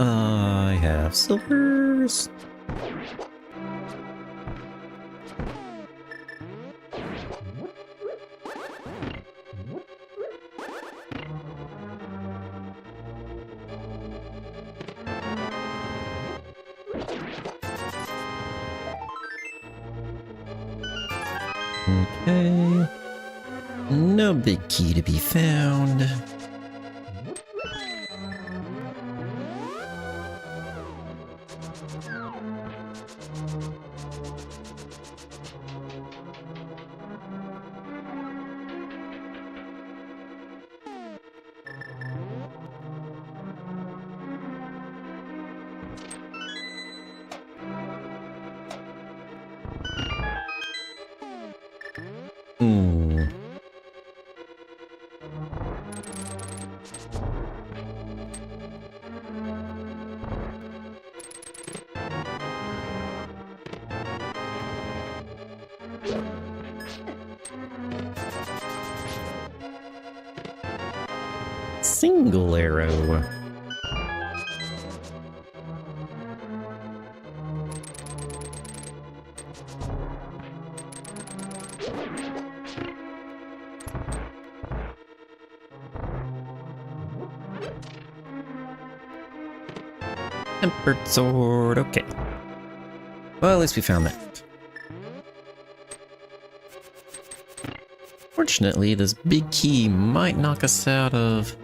I have silvers. Okay. No big key to be found. Single arrow. Tempered sword, okay. Well, at least we found that. Fortunately, this big key might knock us out of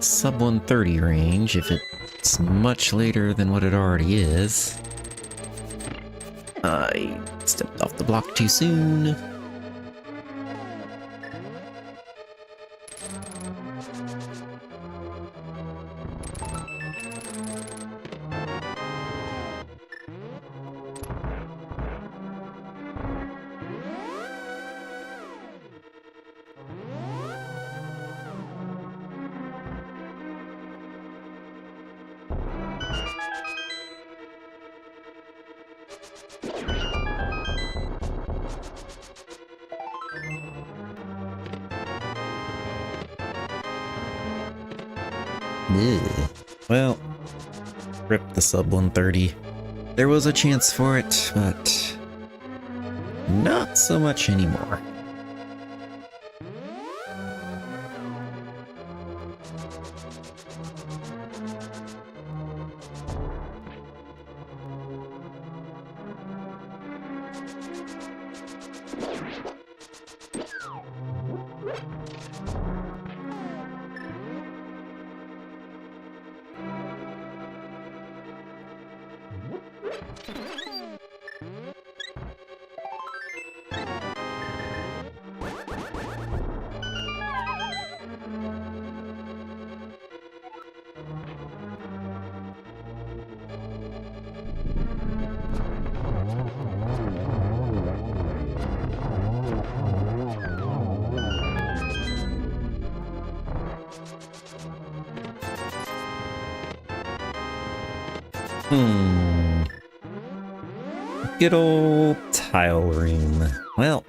sub 130 range if it's much later than what it already is. I stepped off the block too soon. Ugh. Well, rip the sub 130. There was a chance for it, but not so much anymore. Good old tile room. Well,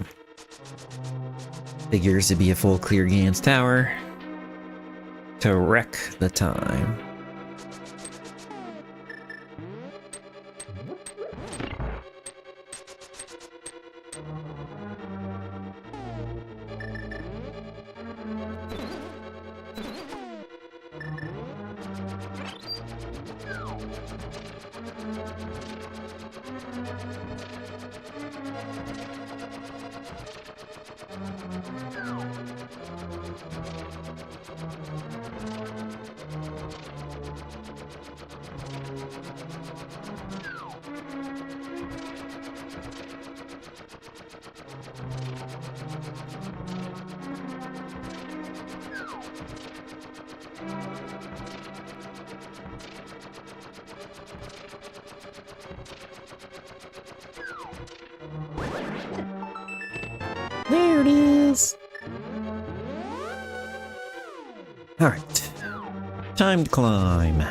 figures to be a full clear Gans tower to wreck the time. There it is! Alright. Time to climb.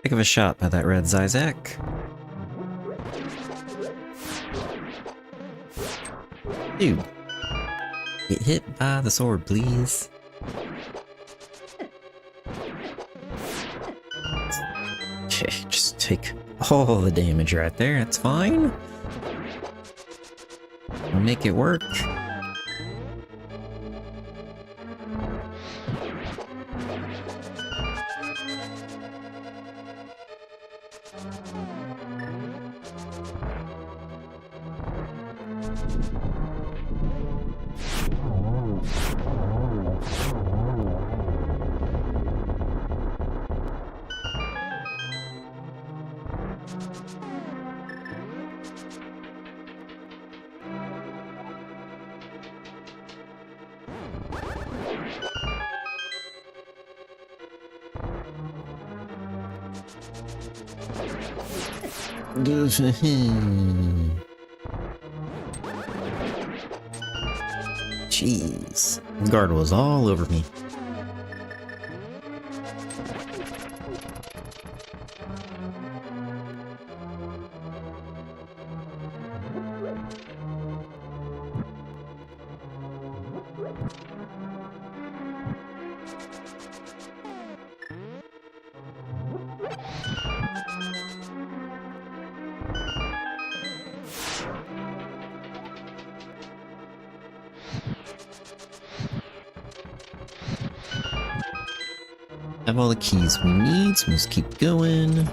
Heck of a shot by that red Zizek. Dude, get hit by the sword, please. Okay, just take all the damage right there, that's fine. We'll make it work. Jeez, the guard was all over me. Have all the keys we need, so let's keep going.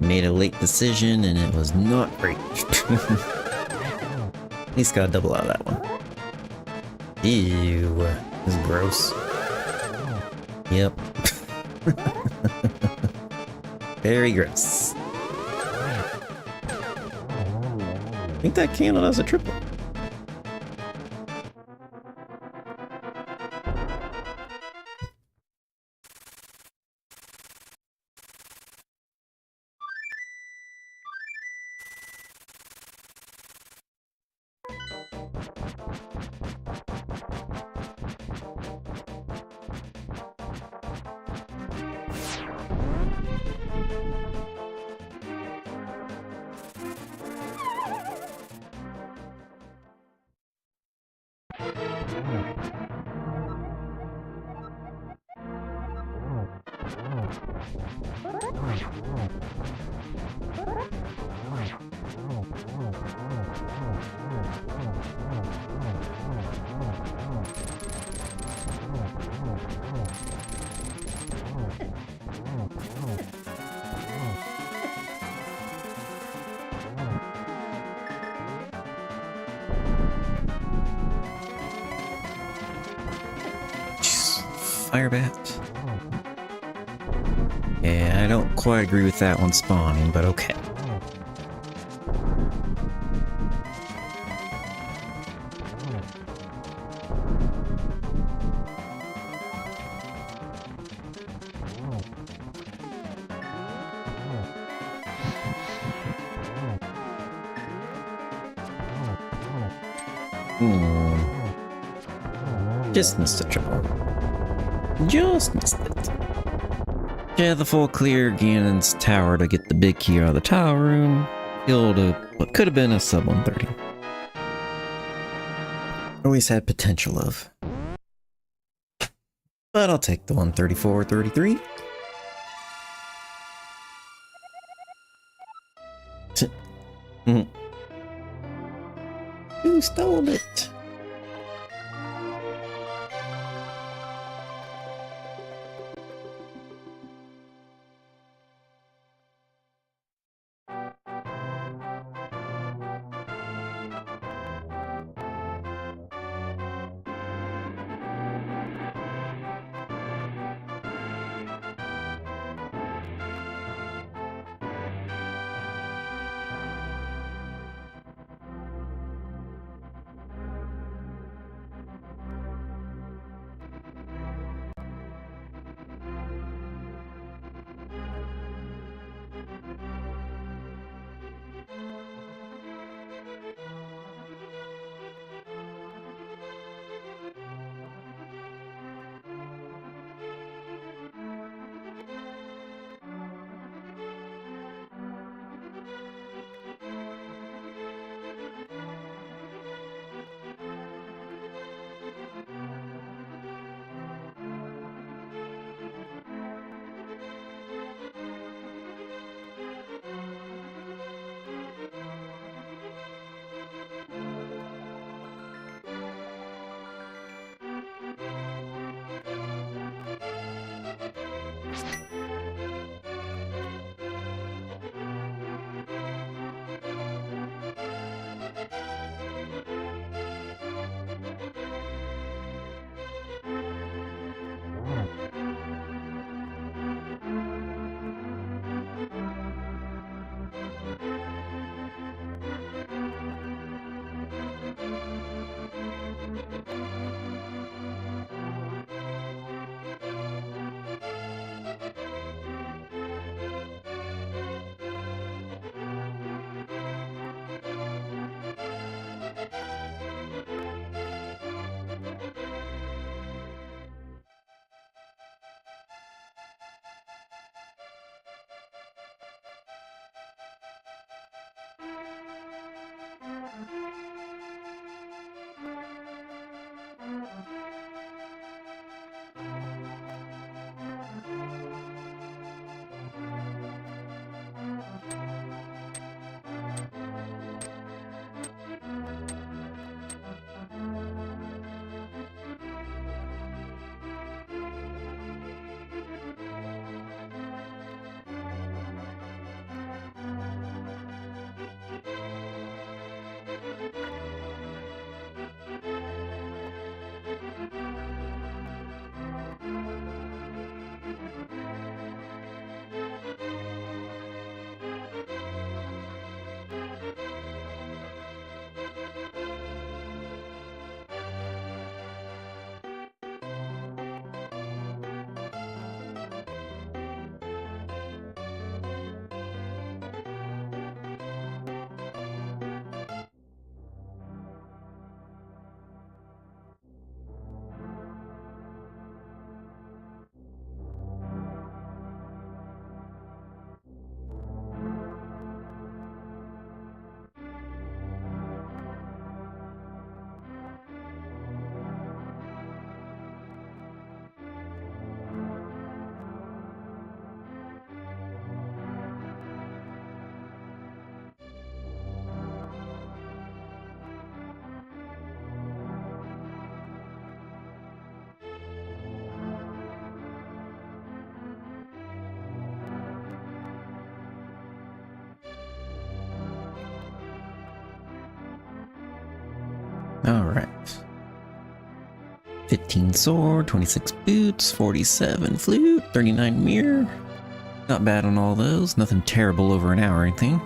Made a late decision and it was not great. At least got a double out of that one. Ew. This is gross. Yep. Very gross. I think that counted as a triple. Fire bat. Yeah, I don't quite agree with that one spawning, but okay. Just missed a triple. Just missed it. Yeah, the full clear Ganon's tower to get the big key out of the tower room. Killed what could have been a sub 130. Always had potential of. But I'll take the 134-33. Who stole it? Alright. 15 sword, 26 boots, 47 flute, 39 mirror. Not bad on all those, nothing terrible over an hour or anything.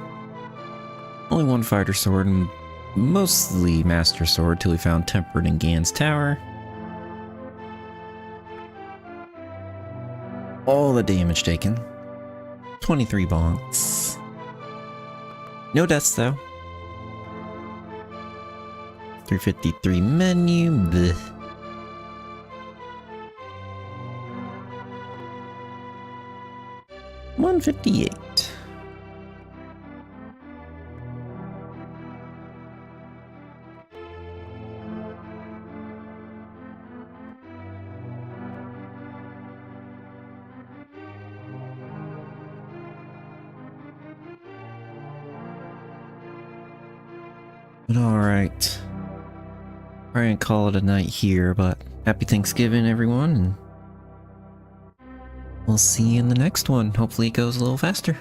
Only one fighter sword and mostly master sword till we found tempered in Gan's tower. All the damage taken. 23 bonks. No deaths though. 353 menu. Blech. $158. But alright. We're gonna call it a night here, but happy Thanksgiving everyone, and we'll see you in the next one. Hopefully it goes a little faster.